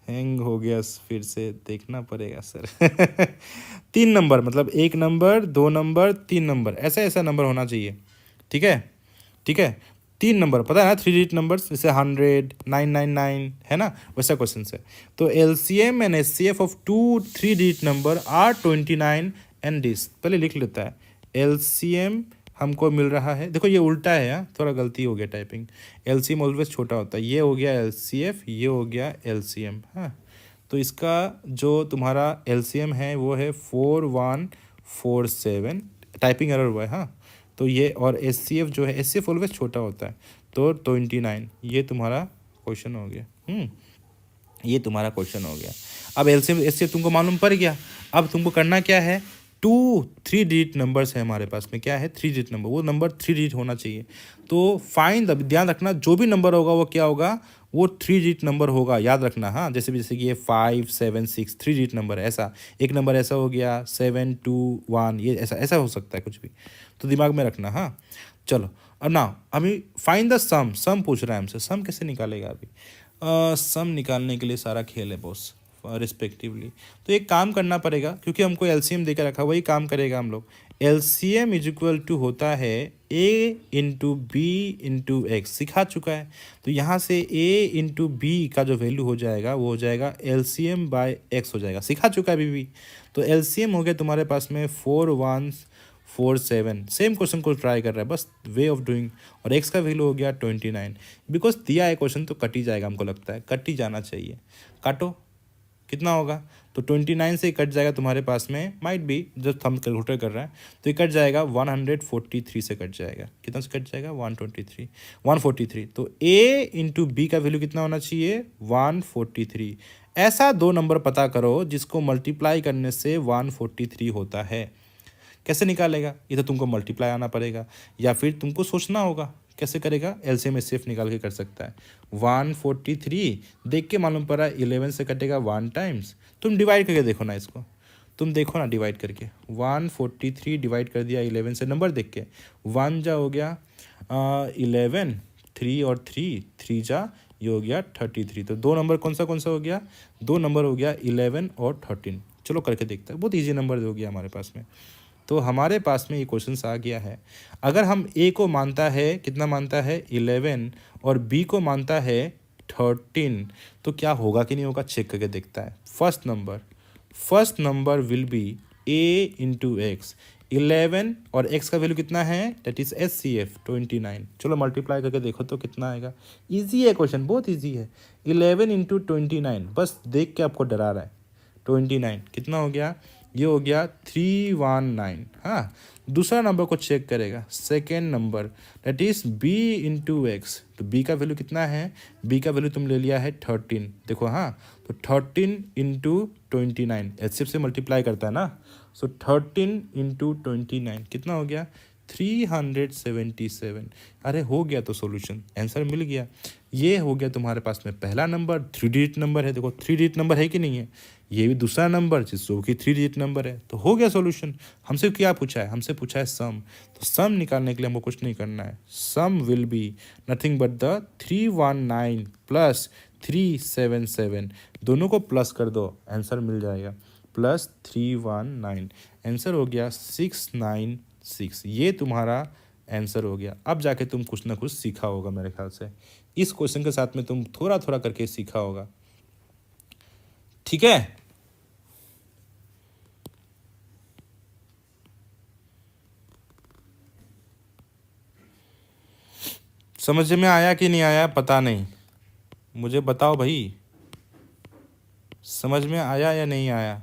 Speaker 1: हैंग हो गया, फिर से देखना पड़ेगा सर। 3 नंबर मतलब 1 नंबर, 2 नंबर, 3 नंबर, ऐसा ऐसा नंबर होना चाहिए। ठीक है, ठीक है, 3 नंबर पता है ना, 3 डिजिट नंबर्स, जैसे 100, 999 है ना, वैसा क्वेश्चन है। तो LCM and HCF of 3 digit number are 29 and this. पहले लिख लेता है। एलसीएम हमको मिल रहा है, देखो ये उल्टा है यार, थोड़ा गलती हो गया टाइपिंग। एलसीएम ऑलवेज छोटा होता है, ये हो गया एलसीएफ, ये हो गया एलसीएम। हाँ, तो इसका जो तुम्हारा एलसीएम है वो है 4147, टाइपिंग एरर हुआ है। हाँ, तो ये, और एचसीएफ जो है, एचसीएफ ऑलवेज छोटा होता है, तो 29, ये तुम्हारा क्वेश्चन हो गया। ये तुम्हारा क्वेश्चन हो गया। अब एलसीएम एचसीएफ तुमको मालूम पड़ गया। अब तुमको करना क्या है? 3 डिजिट नंबर्स है हमारे पास में, क्या है? 3 डिजिट नंबर, वो नंबर 3 डिजिट होना चाहिए। तो फाइंड, ध्यान रखना, जो भी नंबर होगा वो क्या होगा? वो 3 डिजिट नंबर होगा, याद रखना। हाँ, जैसे कि ये 5, 7, 6 3 डिजिट नंबर है। ऐसा एक नंबर ऐसा हो गया 7, 2, 1, ये ऐसा ऐसा हो सकता है कुछ भी, तो दिमाग में रखना। हाँ, चलो अब ना, अभी फाइंड द सम। सम पूछ रहा है हमसे, सम कैसे निकालेगा? अभी सम निकालने के लिए सारा खेल है बॉस, रिस्पेक्टिवली। तो एक काम करना पड़ेगा, क्योंकि हमको एलसीएम देकर रखा, वही काम करेगा हम लोग। एलसीएम इज इक्वल टू होता है ए इंटू बी इंटू एक्स, सिखा चुका है। तो यहाँ से ए इंटू बी का जो वैल्यू हो जाएगा वो हो जाएगा एलसीएम बाय एक्स हो जाएगा, सिखा चुका है अभी भी। तो एलसीएम हो गया तुम्हारे पास में 4147। सेम क्वेश्चन को ट्राई कर रहा है, बस वे ऑफ डूइंग। और एक्स का वैल्यू हो गया 29। बिकॉज दिया है क्वेश्चन तो कट ही जाएगा, हमको लगता है कट ही जाना चाहिए। काटो, कितना होगा? तो 29 से कट जाएगा तुम्हारे पास में, माइट बी जब हम कैलकुलेटर कर रहे हैं तो ये कट जाएगा 143 से कट जाएगा। कितना से कट जाएगा? 143। तो ए इंटू बी का वैल्यू कितना होना चाहिए? 143। ऐसा दो नंबर पता करो जिसको मल्टीप्लाई करने से 143 होता है। कैसे निकालेगा? ये तो तुमको मल्टीप्लाई आना पड़ेगा, या फिर तुमको सोचना होगा कैसे करेगा। एलसीएम एचसीएफ निकाल के कर सकता है। 143 देख के मालूम पड़ा 11 से कटेगा 1 टाइम्स। तुम डिवाइड करके देखो ना इसको, तुम देखो ना डिवाइड करके। 143 डिवाइड कर दिया 11 से, नंबर देख के। 1 जा हो गया 11, 3 और 3, 3 जा, ये हो गया 33। तो दो नंबर कौन सा हो गया? दो नंबर हो गया 11 और 13। चलो करके देखते हैं, बहुत ईजी नंबर हो गया हमारे पास में। तो हमारे पास में ये क्वेश्चन आ गया है, अगर हम ए को मानता है, कितना मानता है? 11, और बी को मानता है 13, तो क्या होगा कि नहीं होगा चेक करके देखता है। First number will be A into x. 11 और x का वैल्यू कितना है? That is HCF 29। चलो मल्टीप्लाई करके देखो तो कितना आएगा। इजी है क्वेश्चन, बहुत इजी है। 11 इंटू 29, बस देख के आपको डरा रहा है। 29 कितना हो गया? ये हो गया 319। हाँ, दूसरा नंबर को चेक करेगा, second number that is b into x. तो b का वैल्यू कितना है? b का वैल्यू तुम ले लिया है 13। देखो, हाँ, तो 13 इंटू 29 HCF से मल्टीप्लाई करता है ना। सो 13 इंटू 29 कितना हो गया? 377। अरे हो गया, तो सॉल्यूशन आंसर मिल गया। ये हो गया तुम्हारे पास में पहला नंबर, 3 डिजिट नंबर है। देखो 3 डिजिट नंबर है कि नहीं है? ये भी दूसरा नंबर जिसको कि 3 डिजिट नंबर है, तो हो गया सॉल्यूशन। हमसे क्या पूछा है? हमसे पूछा है सम। तो सम निकालने के लिए हमको कुछ नहीं करना है। Sum will be nothing but the 319 plus 377, दोनों को प्लस कर दो, आंसर मिल जाएगा। प्लस 319, आंसर हो गया 696। ये तुम्हारा आंसर हो गया। अब जाके तुम कुछ ना कुछ सीखा होगा मेरे ख्याल से। इस क्वेश्चन के साथ में तुम थोड़ा थोड़ा करके सीखा होगा, ठीक है? समझ में आया कि नहीं आया पता नहीं, मुझे बताओ भाई, समझ में आया या नहीं आया?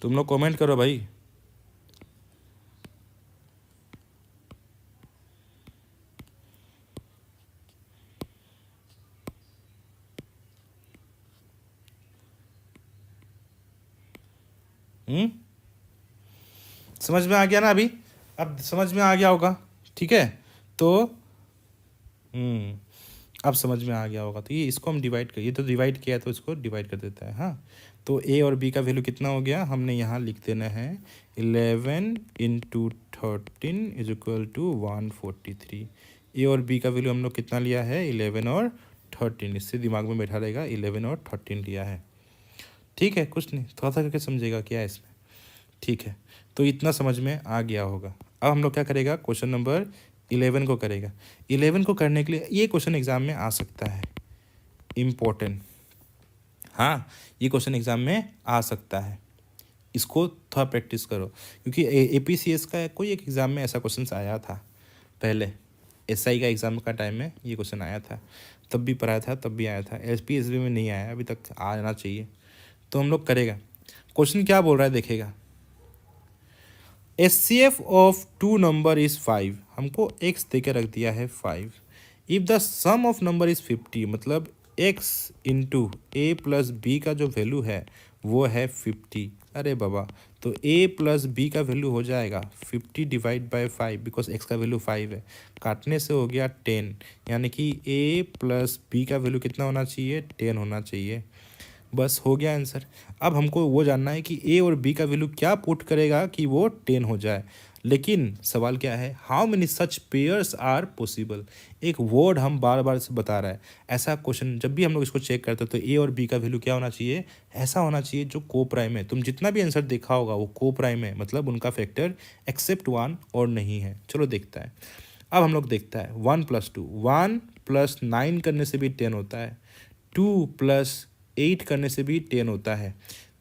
Speaker 1: तुम लोग कमेंट करो भाई। समझ में आ गया ना अभी? अब समझ में आ गया होगा, ठीक है? तो अब समझ में आ गया होगा। तो ये इसको हम डिवाइड कर, ये तो डिवाइड किया है तो इसको डिवाइड कर देता है। हाँ, तो ए और बी का वैल्यू कितना हो गया? हमने यहाँ लिख देना है 11 इंटू 13 इज इक्वल टू 143। ए और बी का वैल्यू हम लोग कितना लिया है? 11 और 13। इससे दिमाग में बैठा रहेगा, 11 और 13 लिया है। ठीक है, कुछ नहीं, थोड़ा सा करके समझेगा क्या है इसमें। ठीक है, तो इतना समझ में आ गया होगा। अब हम लोग क्या करेगा? क्वेश्चन नंबर 11 को करेगा। 11 को करने के लिए ये क्वेश्चन एग्जाम में आ सकता है, इम्पोर्टेंट। हाँ, ये क्वेश्चन एग्जाम में आ सकता है, इसको थोड़ा प्रैक्टिस करो, क्योंकि APCS का कोई एक एग्ज़ाम में ऐसा क्वेश्चन आया था पहले। SI का एग्ज़ाम का टाइम में ये क्वेश्चन आया था, तब भी पढ़ाया था, तब भी आया था। SPSB में नहीं आया, अभी तक आना चाहिए। तो हम लोग करेगा। क्वेश्चन क्या बोल रहा है देखेगा। HCF of two number is 5। हमको x दे के रख दिया है 5। If the sum of number is 50, मतलब x into a plus b का जो वैल्यू है वो है 50। अरे बाबा, तो a प्लस बी का वैल्यू हो जाएगा 50 डिवाइड बाय 5, बिकॉज x का वैल्यू 5 है। काटने से हो गया 10, यानी कि a प्लस बी का वैल्यू कितना होना चाहिए? 10 होना चाहिए। बस हो गया आंसर। अब हमको वो जानना है कि ए और बी का वैल्यू क्या पुट करेगा कि वो 10 हो जाए। लेकिन सवाल क्या है? How many such pairs are possible. एक वर्ड हम बार बार से बता रहा है। ऐसा क्वेश्चन जब भी हम लोग इसको चेक करते हैं तो ए और बी का वैल्यू क्या होना चाहिए? ऐसा होना चाहिए जो को प्राइम है। तुम जितना भी आंसर देखा होगा वो को प्राइम है, मतलब उनका फैक्टर एक्सेप्ट 1 और नहीं है। चलो देखता है। अब हम लोग देखता है 1 + 2, 1 + 9 करने से भी 10 होता है, 2 + 8 करने से भी 10 होता है,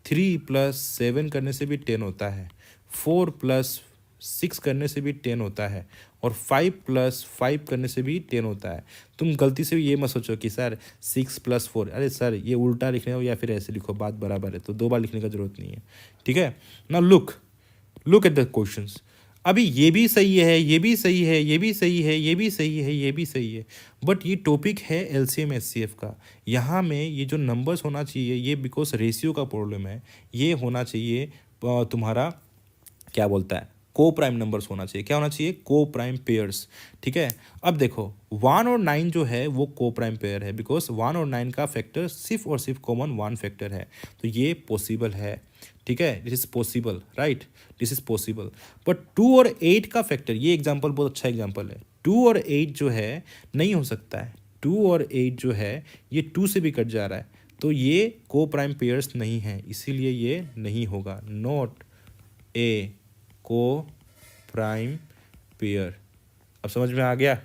Speaker 1: 3 + 7 करने से भी 10 होता है, 4 + 6 करने से भी 10 होता है, और 5 + 5 करने से भी 10 होता है। तुम गलती से भी ये मत सोचो कि सर 6 + 4, अरे सर ये उल्टा लिखने हो या फिर ऐसे लिखो, बात बराबर है, तो 2 बार लिखने का जरूरत नहीं है। ठीक है ना? Look at the questions. अभी ये भी सही है, ये भी सही है, ये भी सही है, ये भी सही है, ये भी सही है, बट ये टॉपिक है LCM HCF का। यहाँ में ये जो नंबर्स होना चाहिए, ये बिकॉज रेशियो का प्रॉब्लम है, ये होना चाहिए तुम्हारा क्या बोलता है, को प्राइम नंबर्स होना चाहिए। क्या होना चाहिए, को प्राइम पेयर्स। ठीक है, अब देखो 1 और 9 जो है वो को प्राइम पेयर है, बिकॉज 1 और 9 का फैक्टर सिर्फ और सिर्फ कॉमन 1 फैक्टर है, तो ये पॉसिबल है। ठीक है, this is possible, right, this is possible. But 2 और 8 का फैक्टर, ये एग्जाम्पल बहुत अच्छा एग्जाम्पल है। 2 और 8 जो है नहीं हो सकता है, 2 और 8 जो है ये 2 से भी कट जा रहा है, तो ये को प्राइम पेयर्स नहीं है, इसीलिए ये नहीं होगा, नॉट ए को प्राइम पेयर। अब समझ में आ गया,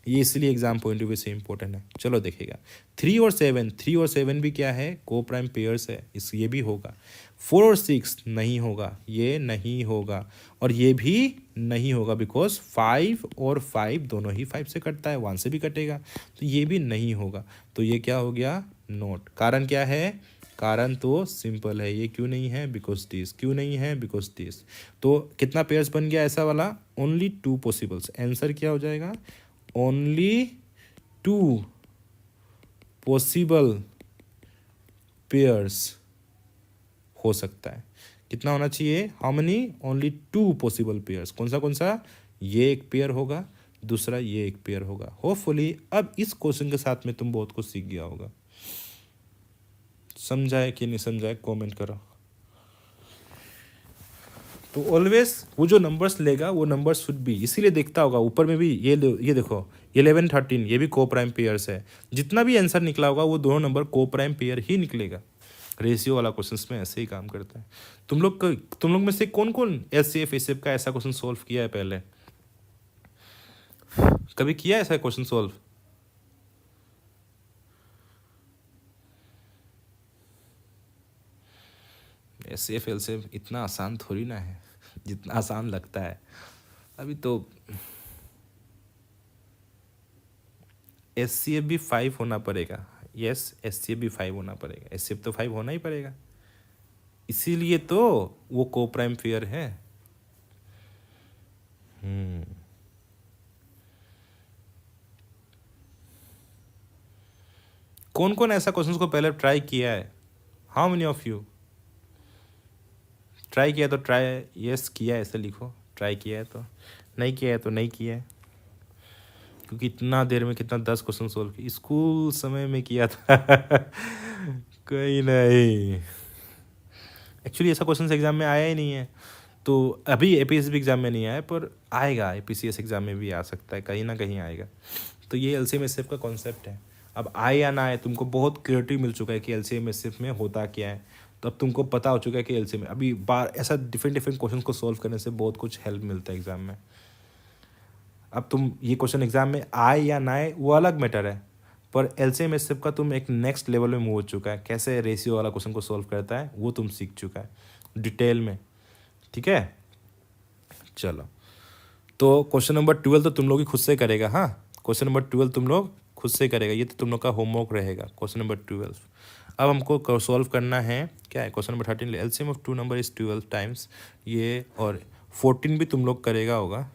Speaker 1: ये इसलिए एग्जाम पॉइंट ऑफ व्यू से इंपॉर्टेंट है। चलो देखेगा 3 और 7, 3 और 7 भी क्या है, को प्राइम पेयर्स है, इस ये भी होगा। 4 और 6 नहीं होगा, ये नहीं होगा, और ये भी नहीं होगा, बिकॉज 5 और 5 दोनों ही 5 से कटता है, 1 से भी कटेगा, तो ये भी नहीं होगा। तो ये क्या हो गया, नोट। कारण क्या है, कारण तो सिंपल है, ये क्यों नहीं है, बिकॉज दिस। क्यों नहीं है, बिकॉज दिस। तो कितना पेयर्स बन गया ऐसा वाला, ओनली 2 पॉसिबल्स। आंसर क्या हो जाएगा, ओनली 2 पॉसिबल पेयर्स हो सकता है। कितना होना चाहिए, how many, only 2 possible pairs. कौन सा, ये एक पेयर होगा, दूसरा ये एक पेयर होगा। होपफुली अब इस क्वेश्चन के साथ में तुम बहुत कुछ सीख गया होगा। समझाए कि नहीं समझाए, कमेंट करो। तो ऑलवेज वो जो नंबर्स लेगा वो नंबर शुड बी, इसीलिए देखता होगा ऊपर में भी ये देखो 11 13 ये भी को प्राइम पेयर्स है। जितना भी आंसर निकला होगा वो दोनों नंबर को प्राइम पेयर ही निकलेगा। रेशियो वाला क्वेश्चंस में ऐसे ही काम करता है। तुम लोग में से कौन कौन एचसीएफ एसएफ का ऐसा क्वेश्चन सॉल्व किया है पहले, कभी किया है ऐसा क्वेश्चन सॉल्व? एचसीएफ एलसीएफ इतना आसान थोड़ी ना है जितना आसान लगता है। अभी तो एचसीएफ भी 5 होना पड़ेगा, यस एचसीएफ भी 5 होना पड़ेगा, एचसीएफ तो 5 होना ही पड़ेगा, इसीलिए तो वो को प्राइम पेयर है। कौन कौन ऐसा क्वेश्चंस को पहले ट्राई किया है, how many of you try किया? तो ट्राई यस किया है ऐसे लिखो, ट्राई किया है तो, नहीं किया है तो नहीं किया है, क्योंकि इतना देर में कितना 10 क्वेश्चन सोल्व किया, स्कूल समय में किया था कोई नहीं, एक्चुअली ऐसा क्वेश्चन एग्जाम में आया ही नहीं है, तो अभी एपीएसबी एग्जाम में नहीं आया पर आएगा, एपीसीएस एग्जाम में भी आ सकता है, कहीं ना कहीं आएगा। तो ये एलसीएम एसएफ का कॉन्सेप्ट है। अब आए या ना आए, तुमको बहुत क्लियरिटी मिल चुका है कि एलसीएम एसएफ में होता क्या है, तो अब तुमको पता हो चुका है कि एलसीएम में अभी बार ऐसा डिफरेंट क्वेश्चन को सॉल्व करने से बहुत कुछ हेल्प मिलता है एग्जाम में। अब तुम ये क्वेश्चन एग्जाम में आए या ना आए वो अलग मैटर है, पर एलसीएम एसएफ का तुम एक नेक्स्ट लेवल में मूव हो चुका है, कैसे रेशियो वाला क्वेश्चन को सॉल्व करता है वो तुम सीख चुका है डिटेल में। ठीक है, चलो तो क्वेश्चन नंबर 12 तो तुम लोग ही खुद से करेगा। हाँ, क्वेश्चन नंबर 12 तुम लोग खुद से करेगा, ये तो तुम लोग का होमवर्क रहेगा क्वेश्चन नंबर 12। अब हमको सॉल्व करना है, क्या है question number 13, LCM of 2 number is 12 times ये, और 14 भी तुम लोग करेगा होगा,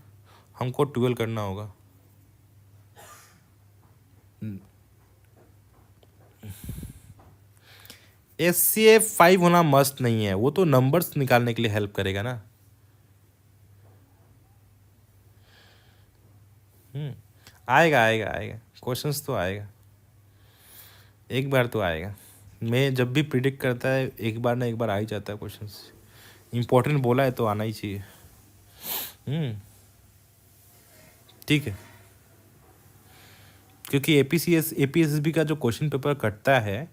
Speaker 1: हमको 12 करना होगा। एचसीएफ 5 होना मस्ट नहीं है, वो तो नंबर्स निकालने के लिए हेल्प करेगा ना। आएगा आएगा आएगा, क्वेश्चंस तो आएगा, एक बार तो आएगा। मैं जब भी प्रिडिक्ट करता है एक बार ना एक बार आ ही जाता है क्वेश्चंस, इंपॉर्टेंट बोला है तो आना ही चाहिए। ठीक है, क्योंकि एपीएसबी का जो क्वेश्चन पेपर कटता है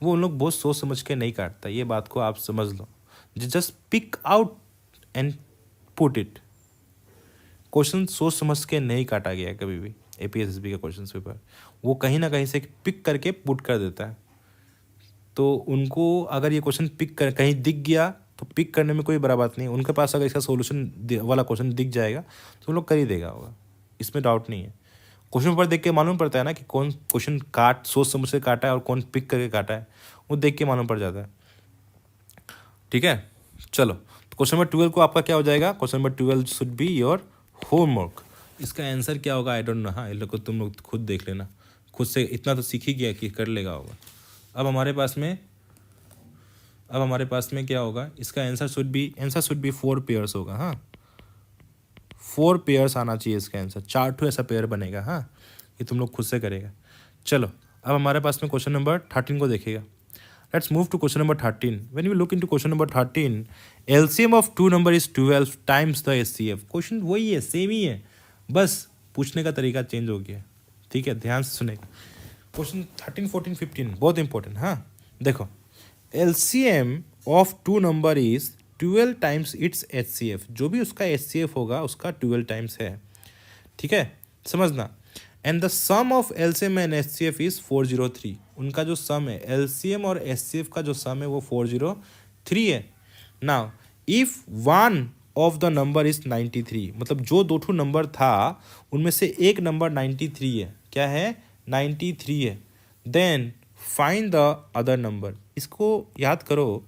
Speaker 1: वो उन लोग बहुत सोच समझ के नहीं काटता, ये बात को आप समझ लो। Just pick out and put it, question सोच समझ के नहीं काटा गया है कभी भी एपीएसबी का क्वेश्चन पेपर, वो कहीं ना कहीं से पिक करके पुट कर देता है। तो उनको अगर ये क्वेश्चन पिक कर कहीं दिख गया तो पिक करने में कोई बड़ा बात नहीं, उनके पास अगर इसका सोल्यूशन वाला क्वेश्चन दिख जाएगा तो उन लोग कर ही देगा होगा, इसमें डाउट नहीं है। क्वेश्चन पेपर देख के मालूम पड़ता है ना कि कौन क्वेश्चन सोच समझ के काटा है और कौन पिक करके काटा है, वो देख के मालूम पड़ जाता है। ठीक है, चलो तो क्वेश्चन नंबर 12 को आपका क्या हो जाएगा, question number 12 should be your homework. इसका आंसर क्या होगा आई डोंट नो, हाँ इन लोग को तुम लोग खुद देख लेना, खुद से इतना तो सीख ही गया कि कर लेगा होगा। अब हमारे पास में अब हमारे पास में क्या होगा, इसका आंसर शुड बी 4 पेयर्स होगा। हाँ, 4 पेयर्स आना चाहिए इसका आंसर, 4 ठो ऐसा पेयर बनेगा। हाँ, ये तुम लोग खुद से करेगा। चलो अब हमारे पास में क्वेश्चन नंबर 13 को देखेगा। Let's move to question number 13। When we look into question number 13, LCM of two number is 12 times the HCF. Question वही है, सेम ही है, बस पूछने का तरीका चेंज हो गया। ठीक है, ध्यान से सुनेगा। क्वेश्चन 13, 14, 15 बहुत इंपॉर्टेंट। हाँ देखो, LCM of two number is 12 times its HCF. जो भी उसका एचसीएफ होगा उसका 12 टाइम्स है। ठीक है, समझना। And the sum of LCM and HCF is 403। उनका जो सम है, एलसीएम और एचसीएफ का जो सम है वो 403 है। Now if one of the number is 93, मतलब जो दो ठो नंबर था उनमें से एक नंबर 93 है। क्या है? 93 है। Then find the other number. इसको याद करो,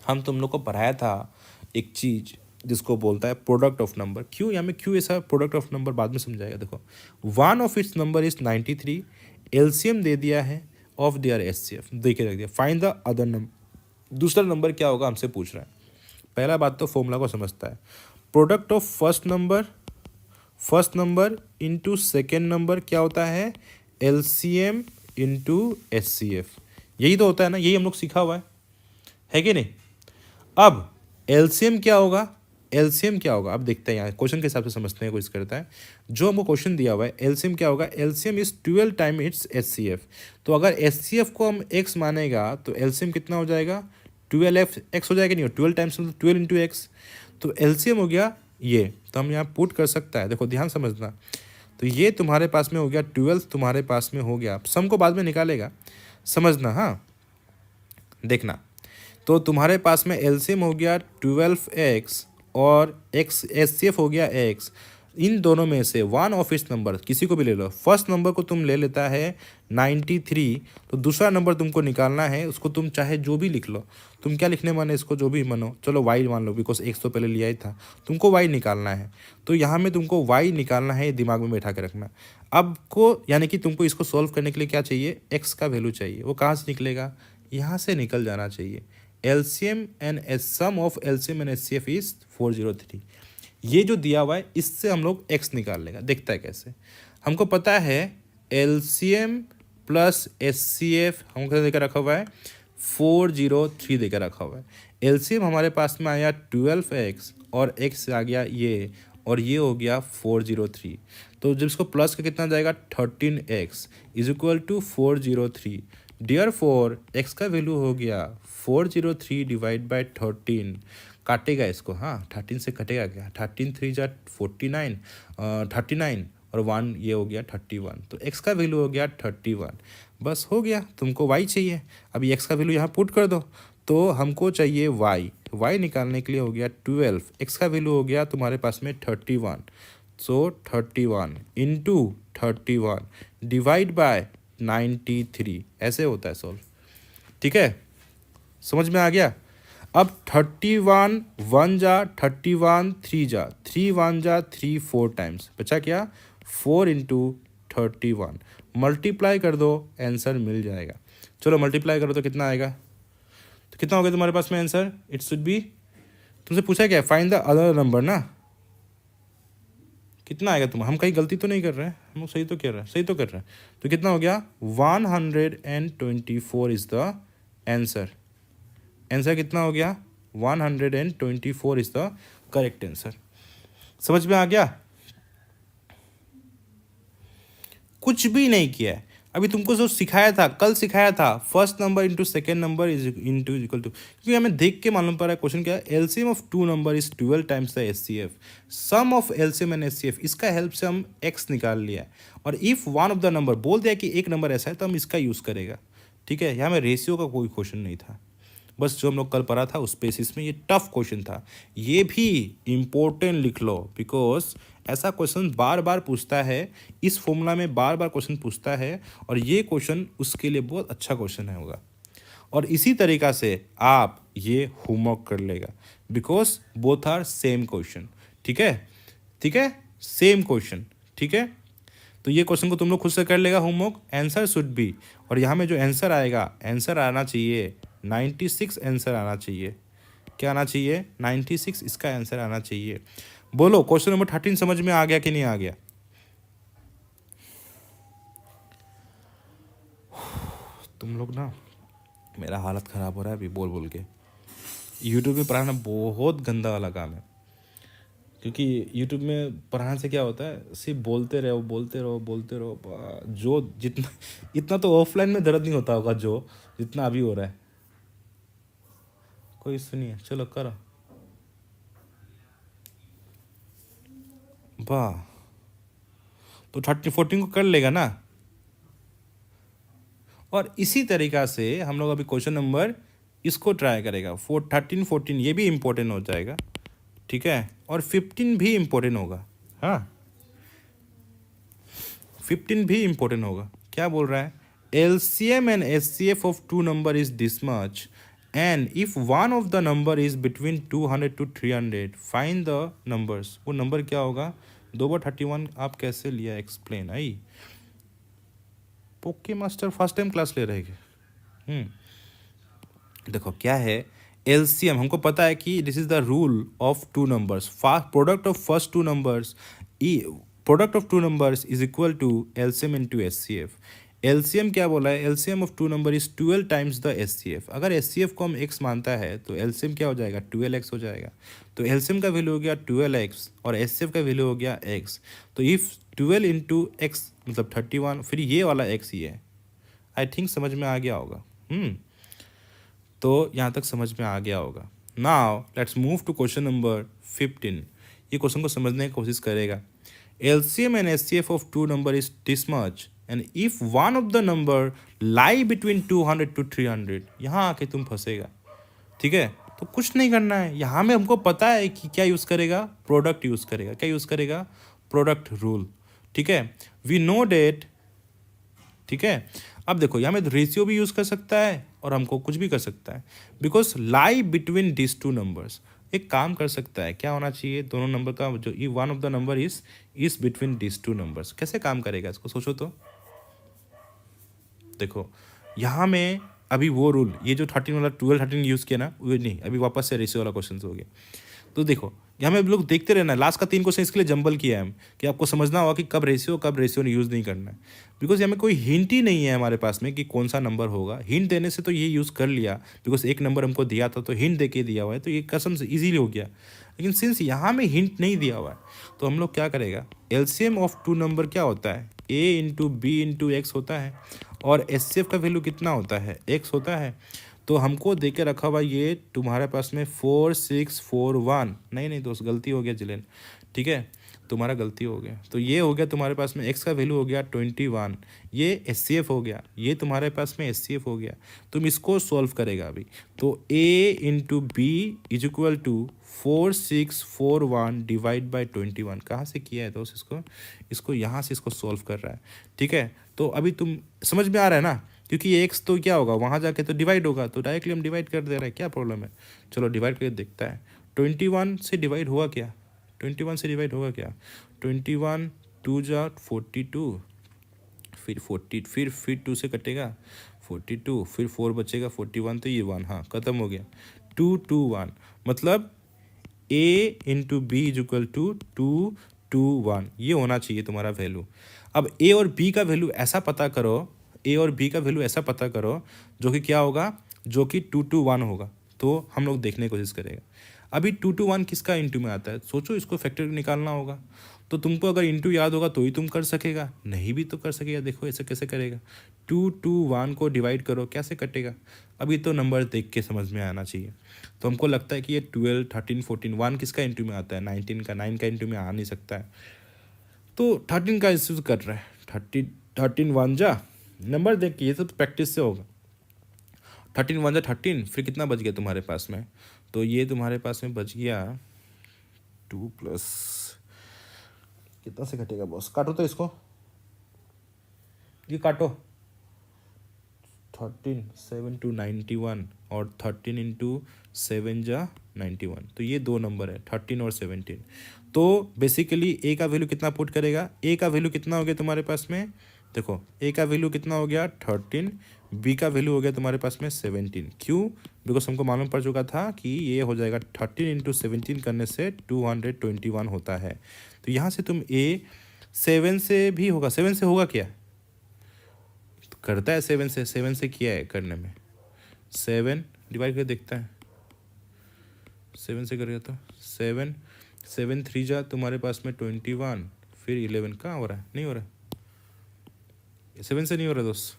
Speaker 1: हम तुम लोग को पढ़ाया था एक चीज़ जिसको बोलता है प्रोडक्ट ऑफ नंबर। क्यों यहाँ में क्यों ऐसा प्रोडक्ट ऑफ नंबर बाद में समझाएगा। देखो, one of its number is 93, LCM दे दिया है ऑफ देयर एचसीएफ दे के रख दिया। Find the other number. दूसरा नंबर क्या होगा हमसे पूछ रहा है। पहला बात तो फॉर्मूला को समझता है। Product of first number into second number क्या होता है? LCM into HCF. यही तो होता है ना, यही हम लोग सीखा हुआ है कि नहीं। अब एलसीएम क्या होगा? एलसीएम क्या होगा अब देखते हैं, यहाँ क्वेश्चन के हिसाब से समझने की कोशिश करता है। जो हमको क्वेश्चन दिया हुआ है, एलसीएम क्या होगा? LCM is 12 time it's HCF. तो अगर एचसीएफ को हम एक्स मानेगा तो एलसीएम कितना हो जाएगा? 12 एक्स हो जाएगा। नहीं, 12 टाइम्स 12 इंटू एक्स। तो एलसीएम हो गया ये, तो हम यहाँ पुट कर सकता है। देखो ध्यान समझना, तो ये तुम्हारे पास में हो गया 12, तुम्हारे पास में हो गया, सम को बाद में निकालेगा, समझना। हाँ देखना, तो तुम्हारे पास में एलसीएम हो गया 12x और एक्स एचसीएफ हो गया x। इन दोनों में से वन ऑफ इट्स नंबर किसी को भी ले लो। फर्स्ट नंबर को तुम ले लेता है 93, तो दूसरा नंबर तुमको निकालना है, उसको तुम चाहे जो भी लिख लो। तुम क्या लिखने माने इसको, जो भी मानो, चलो y मान लो, बिकॉज x तो पहले लिया ही था। तुमको y निकालना है, तो यहाँ में तुमको y निकालना है, दिमाग में बैठा के रखना। अब को यानी कि तुमको इसको सॉल्व करने के लिए क्या चाहिए? x का वैल्यू चाहिए। वो कहाँ से निकलेगा? यहाँ से निकल जाना चाहिए। LCM and sum of LCM and HCF is 403। ये जो दिया हुआ है इससे हम लोग x निकाल लेगा। देखता है कैसे। हमको पता है एलसीएम प्लस एचसीएफ हमको क्या देकर रखा हुआ है? 403 देकर रखा हुआ है। एलसीएम हमारे पास में आया 12x और x आ गया ये, और ये हो गया 403। तो जब इसको प्लस का कितना जाएगा? 13x is equal to 403। Therefore x का वैल्यू हो गया 403 डिवाइड बाई 13। काटेगा इसको, हाँ 13 से कटेगा क्या? 13 3 जा 49, 39 और 1 ये हो गया 31। तो x का वैल्यू हो गया 31। बस हो गया। तुमको y चाहिए, अभी x का वैल्यू यहाँ पुट कर दो। तो हमको चाहिए y निकालने के लिए हो गया 12, x का वैल्यू हो गया तुम्हारे पास में 31। सो 31 इंटू 31 डिवाइड बाय 93, ऐसे होता है सॉल्व। ठीक है, समझ में आ गया। अब 31 1 जा 31 3 जा 3 1 जा 3 4 टाइम्स बचा क्या? 4 इंटू 31। मल्टीप्लाई कर दो, आंसर मिल जाएगा। चलो मल्टीप्लाई करो तो कितना आएगा? तो कितना हो गया तुम्हारे पास में आंसर? इट शुड बी, तुमसे पूछा क्या? फाइंड द अदर नंबर ना। कितना आएगा? तुम, हम कहीं गलती तो नहीं कर रहे हैं, हम लोग सही तो कर रहे हैं, सही तो कर रहे हैं। तो कितना हो गया? 124 इज द आंसर। आंसर कितना हो गया? 124 इज द करेक्ट आंसर। समझ में आ गया? कुछ भी नहीं किया है अभी। तुमको जो सिखाया था, कल सिखाया था, first number into second number is into equal to, क्योंकि हमें देख के मालूम पड़ रहा है क्वेश्चन क्या है। LCM of two number is 12 times the HCF, sum of LCM and HCF. इसका हेल्प से हम एक्स निकाल लिया है। और if one of the number बोल दिया कि एक नंबर ऐसा है, तो हम इसका यूज़ करेगा। ठीक है, यहाँ में रेशियो का कोई क्वेश्चन नहीं था, बस जो हम लोग कल पढ़ा था उस बेसिस में ये टफ क्वेश्चन था। ये भी इम्पोर्टेंट लिख लो, बिकॉज ऐसा क्वेश्चन बार बार पूछता है, इस फॉर्मूला में बार बार क्वेश्चन पूछता है, और ये क्वेश्चन उसके लिए बहुत अच्छा क्वेश्चन है होगा। और इसी तरीक़ा से आप ये होमवर्क कर लेगा, because both are same question. ठीक है, ठीक है, सेम क्वेश्चन। ठीक है, तो ये क्वेश्चन को तुम लोग खुद से कर लेगा होमवर्क। आंसर शुड बी, और यहाँ में जो आंसर आएगा, आंसर आना चाहिए 96 आंसर आना चाहिए। क्या आना चाहिए? 96 इसका आंसर आना चाहिए। बोलो क्वेश्चन नंबर 13 समझ में आ गया कि नहीं आ गया? तुम लोग ना, मेरा हालत ख़राब हो रहा है अभी बोल बोल के। यूट्यूब में पढ़ाना बहुत गंदा वाला काम है, क्योंकि यूट्यूब में पढ़ाने से क्या होता है, सिर्फ बोलते रहो बोलते रहो बोलते रहो। जो जितना इतना तो ऑफलाइन में दर्द नहीं होता होगा जो जितना अभी हो रहा है। कोई सुनिए, चलो करो। वाह, तो 13 14 को कर लेगा ना। और इसी तरीक़ा से हम लोग अभी क्वेश्चन नंबर इसको ट्राई करेगा। 13 14 ये भी इम्पोर्टेंट हो जाएगा, ठीक है, और 15 भी इम्पोर्टेंट होगा। हाँ, 15 भी इम्पोर्टेंट होगा। क्या बोल रहा है? LCM and SCF of two number is this much, and if one of the number is between 200 to 300, find the numbers। वो नंबर क्या होगा? 2/31 आप कैसे लिया, एक्सप्लेन। आई पोके मास्टर फर्स्ट टाइम क्लास ले रहे हैं। देखो क्या है, LCM हमको पता है कि this is the rule of two numbers. Product of first two numbers, product of two numbers is equal to LCM into SCF। LCM क्या बोला है? LCM of two number is 12 times the SCF। अगर SCF को हम x मानता है तो LCM क्या हो जाएगा? 12x हो जाएगा। तो LCM का वैल्यू हो गया 12x और SCF का वैल्यू हो गया x। तो इफ 12 इंटू एक्स मतलब 31, फिर ये वाला x ही है। आई थिंक समझ में आ गया होगा। तो यहाँ तक समझ में आ गया होगा। Now let's move to question number 15। ये क्वेश्चन को समझने की कोशिश करेगा। LCM and SCF of two number is this much, and if one of the number lie between 200 to 300, यहाँ आके तुम फंसेगा। ठीक है, तो कुछ नहीं करना है। यहाँ में हमको पता है कि क्या यूज़ करेगा? प्रोडक्ट यूज़ करेगा। क्या यूज़ करेगा? Product rule. ठीक है, वी नो डेट। ठीक है, अब देखो यहाँ में रेशियो भी यूज़ कर सकता है और हमको कुछ भी कर सकता है, because lie between this two numbers. एक काम कर सकता है, क्या होना चाहिए? दोनों नंबर का जो one of the number is between this two numbers. कैसे काम करेगा इसको सोचो तो। देखो यहाँ में अभी वो रूल, ये जो 13 वाला 12 13 यूज़ किया ना, वो नहीं, अभी वापस से रेशियो वाला क्वेश्चन हो गया। तो देखो यहाँ में लोग देखते रहना है। लास्ट का 3 क्वेश्चन इसके लिए जंबल किया है हम, कि आपको समझना होगा कि कब रेशियो यूज़ नहीं करना है। बिकॉज यहाँ में कोई हिंट ही नहीं है हमारे पास में कि कौन सा नंबर होगा। हिंट देने से तो ये यूज़ कर लिया, बिकॉज एक नंबर हमको दिया था तो हिंट दे के दिया हुआ है, तो ये कसम से ईजीली हो गया। लेकिन सिंस यहाँ में हिंट नहीं दिया हुआ है तो हम लोग क्या करेगा? LCM ऑफ टू नंबर क्या होता है? A into b into x होता है, और SCF का वैल्यू कितना होता है? x होता है। तो हमको दे के रखा हुआ ये तुम्हारे पास में 4 6 4 1, नहीं दोस्त गलती हो गया जिलेन। ठीक है, तुम्हारा गलती हो गया। तो ये हो गया तुम्हारे पास में x का वैल्यू हो गया 21, ये SCF हो गया, ये तुम्हारे पास में SCF हो गया। तुम इसको सॉल्व करेगा अभी, तो a into b is equal to 4 6 4 1 divide by 21। कहाँ से किया है दोस्त? इसको यहाँ से इसको सॉल्व कर रहा है। ठीक है, तो अभी तुम समझ में आ रहा है ना, क्योंकि ये एक्स तो क्या होगा, वहाँ जाके तो डिवाइड होगा, तो डायरेक्टली हम डिवाइड कर दे रहे हैं। क्या प्रॉब्लम है? चलो डिवाइड करके देखता है। 21 से डिवाइड हुआ क्या? 21 से डिवाइड होगा क्या? 21 2 जा 42, फिर 40, फिर 2 से कटेगा 42, फिर 4 बचेगा 41, तो ये 1, हाँ ख़त्म हो गया। 2 2 1 मतलब a into b is equal to 2 2 1, ये होना चाहिए तुम्हारा वैल्यू। अब a और b का वैल्यू ऐसा पता करो, a और b का वैल्यू ऐसा पता करो जो कि क्या होगा? जो कि 2 2 1 होगा। तो हम लोग देखने की कोशिश करेंगे। अभी 2 2 1 किसका इंटू में आता है? सोचो, इसको फैक्टर निकालना होगा। तो तुमको अगर इंटू याद होगा तो ही तुम कर सकेगा, नहीं भी तो कर सकेगा। देखो ऐसे कैसे करेगा? 2 2 1 को डिवाइड करो, कैसे कटेगा? अभी तो नंबर देख के समझ में आना चाहिए। तो हमको लगता है कि ये 12 13 14, 1 किसका इंटू में आता है? 19 का। 9 का इंटू में आ नहीं सकता है, तो 13 का इश्यूज कर रहा है। 13 1 जा, नंबर देख के, ये सब प्रैक्टिस से होगा। 13 1 जा 13, फिर कितना बच गया तुम्हारे पास में? तो ये तुम्हारे पास में बच गया 2 प्लस, कितना से घटेगा बॉस? काटो तो इसको, ये काटो। 13 7 2 91, और 13 इंटू 7 जा 91, तो ये 2 नंबर है 13 और 17। तो बेसिकली a का वैल्यू कितना पुट करेगा? a का वैल्यू कितना हो गया तुम्हारे पास में? देखो ए का वैल्यू कितना हो गया 13, बी का वैल्यू हो गया तुम्हारे पास में 17। क्यों? बिकॉज हमको मालूम पड़ चुका था कि ये हो जाएगा 13 इंटू 17 करने से 221 होता है। तो यहाँ से तुम ए 7 से भी होगा, 7 से होगा क्या? तो करता है 7 से किया है करने में, 7 डिवाइड करके देखता है, 7 से करेगा तो 7 7 3 जा तुम्हारे पास में 21, फिर 11 कहाँ हो रहा है? नहीं हो रहा है, 7 से नहीं हो रहा दोस्त।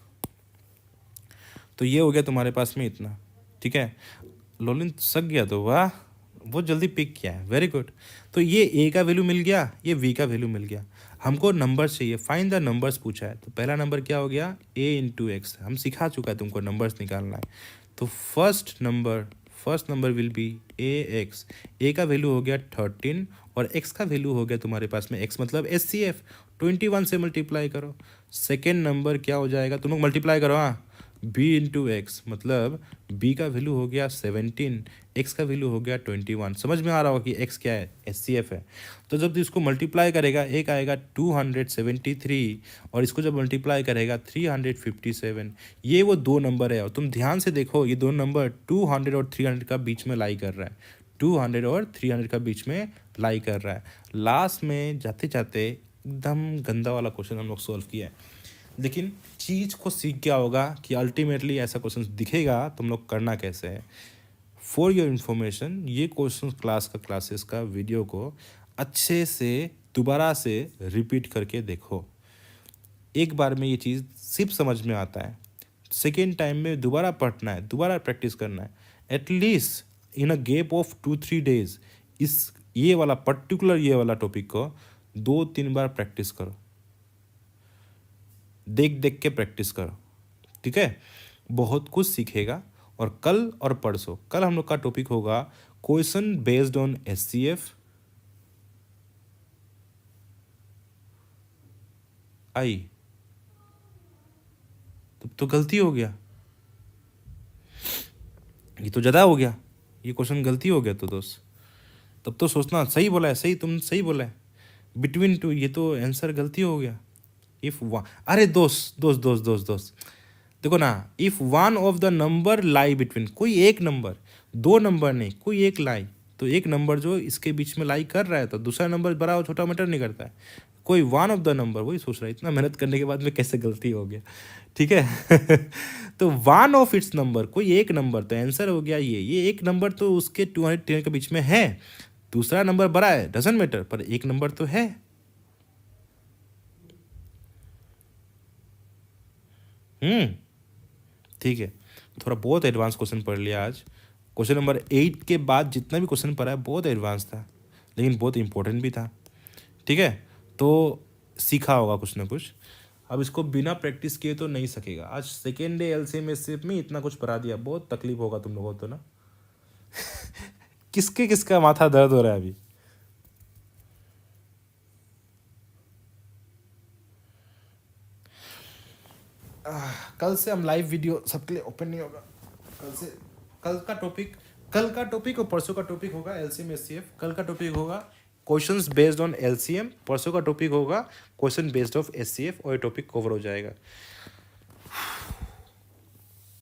Speaker 1: तो ये हो गया तुम्हारे पास में इतना, ठीक है। लोलिन सक गया तो वाह, बहुत जल्दी पिक किया है, वेरी गुड। तो ये ए का वैल्यू मिल गया, ये वी का वैल्यू मिल गया। हमको नंबर्स चाहिए, फाइंड द नंबर्स पूछा है। तो पहला नंबर क्या हो गया? A into x. हम सिखा चुका है तुमको नंबर्स निकालना है। तो first number will be a x. A का वैल्यू हो गया 13 और एक्स का वैल्यू हो गया तुम्हारे पास में, एक्स मतलब एस सी एफ, 21 से मल्टीप्लाई करो। सेकेंड नंबर क्या हो जाएगा? तुम लोग मल्टीप्लाई करो, हाँ, b इंटू एक्स मतलब b का वैल्यू हो गया 17, x का वैल्यू हो गया 21। समझ में आ रहा होगा कि x क्या है? एस सी एफ है। तो जब इसको मल्टीप्लाई करेगा, एक आएगा 273 और इसको जब मल्टीप्लाई करेगा 357। ये वो दो नंबर है, और तुम ध्यान से देखो ये दो नंबर 200 और 300 का बीच में लाई कर रहा है, 200 और 300 का बीच में लाई कर रहा है। लास्ट में जाते जाते एकदम गंदा वाला क्वेश्चन हम लोग सॉल्व किया है, लेकिन चीज़ को सीख गया होगा कि अल्टीमेटली ऐसा क्वेश्चन दिखेगा तुम लोग करना कैसे है। फॉर योर इन्फॉर्मेशन, ये क्वेश्चन क्लासेस का वीडियो को अच्छे से दोबारा से रिपीट करके देखो। एक बार में ये चीज़ सिर्फ समझ में आता है, सेकेंड टाइम में दोबारा पढ़ना है, दोबारा प्रैक्टिस करना है। At least in a gap of 2-3 days इस ये वाला पर्टिकुलर ये वाला टॉपिक को 2-3 बार प्रैक्टिस करो, देख देख के प्रैक्टिस करो, ठीक है। बहुत कुछ सीखेगा। और कल परसों, कल हम लोग का टॉपिक होगा question based on S C F I. तब तो गलती हो गया, ये तो ज़्यादा हो गया, ये क्वेश्चन गलती हो गया तो दोस्त, तब तो सोचना सही बोला है, सही तुम सही बोला है, बिटवीन टू, ये तो आंसर गलती हो गया। इफ वन, अरे दोस्त देखो ना, if one of the number lie between, कोई एक नंबर, दो नंबर नहीं, कोई एक लाई, तो एक नंबर जो इसके बीच में लाई कर रहा है तो दूसरा नंबर बड़ा और छोटा मैटर नहीं करता है, कोई वन ऑफ द नंबर, वही सोच रहा है इतना मेहनत करने के बाद में कैसे गलती हो गया, ठीक है। तो वन ऑफ इट्स नंबर, कोई एक नंबर, तो आंसर हो गया ये एक नंबर तो उसके 210 के बीच में है, दूसरा नंबर बड़ा है डजंट मैटर, पर एक नंबर तो है। ठीक है, थोड़ा बहुत एडवांस क्वेश्चन पढ़ लिया आज। क्वेश्चन नंबर 8 के बाद जितना भी क्वेश्चन पढ़ा है बहुत एडवांस था, लेकिन बहुत इंपॉर्टेंट भी था, ठीक है। तो सीखा होगा कुछ ना कुछ। अब इसको बिना प्रैक्टिस किए तो नहीं सकेगा। आज सेकेंड डे एलसीएम एससीएफ में इतना कुछ पढ़ा दिया, बहुत तकलीफ होगा तुम लोगों को तो ना। किसका माथा दर्द हो रहा है अभी? कल से हम लाइव वीडियो सबके लिए ओपन नहीं होगा। कल से कल का टॉपिक और परसों का टॉपिक होगा एलसीएम एससीएफ। कल का टॉपिक होगा क्वेश्चंस बेस्ड ऑन एलसीएम, परसों का टॉपिक होगा क्वेश्चन बेस्ड ऑफ एससीएफ, और ये टॉपिक कवर हो जाएगा।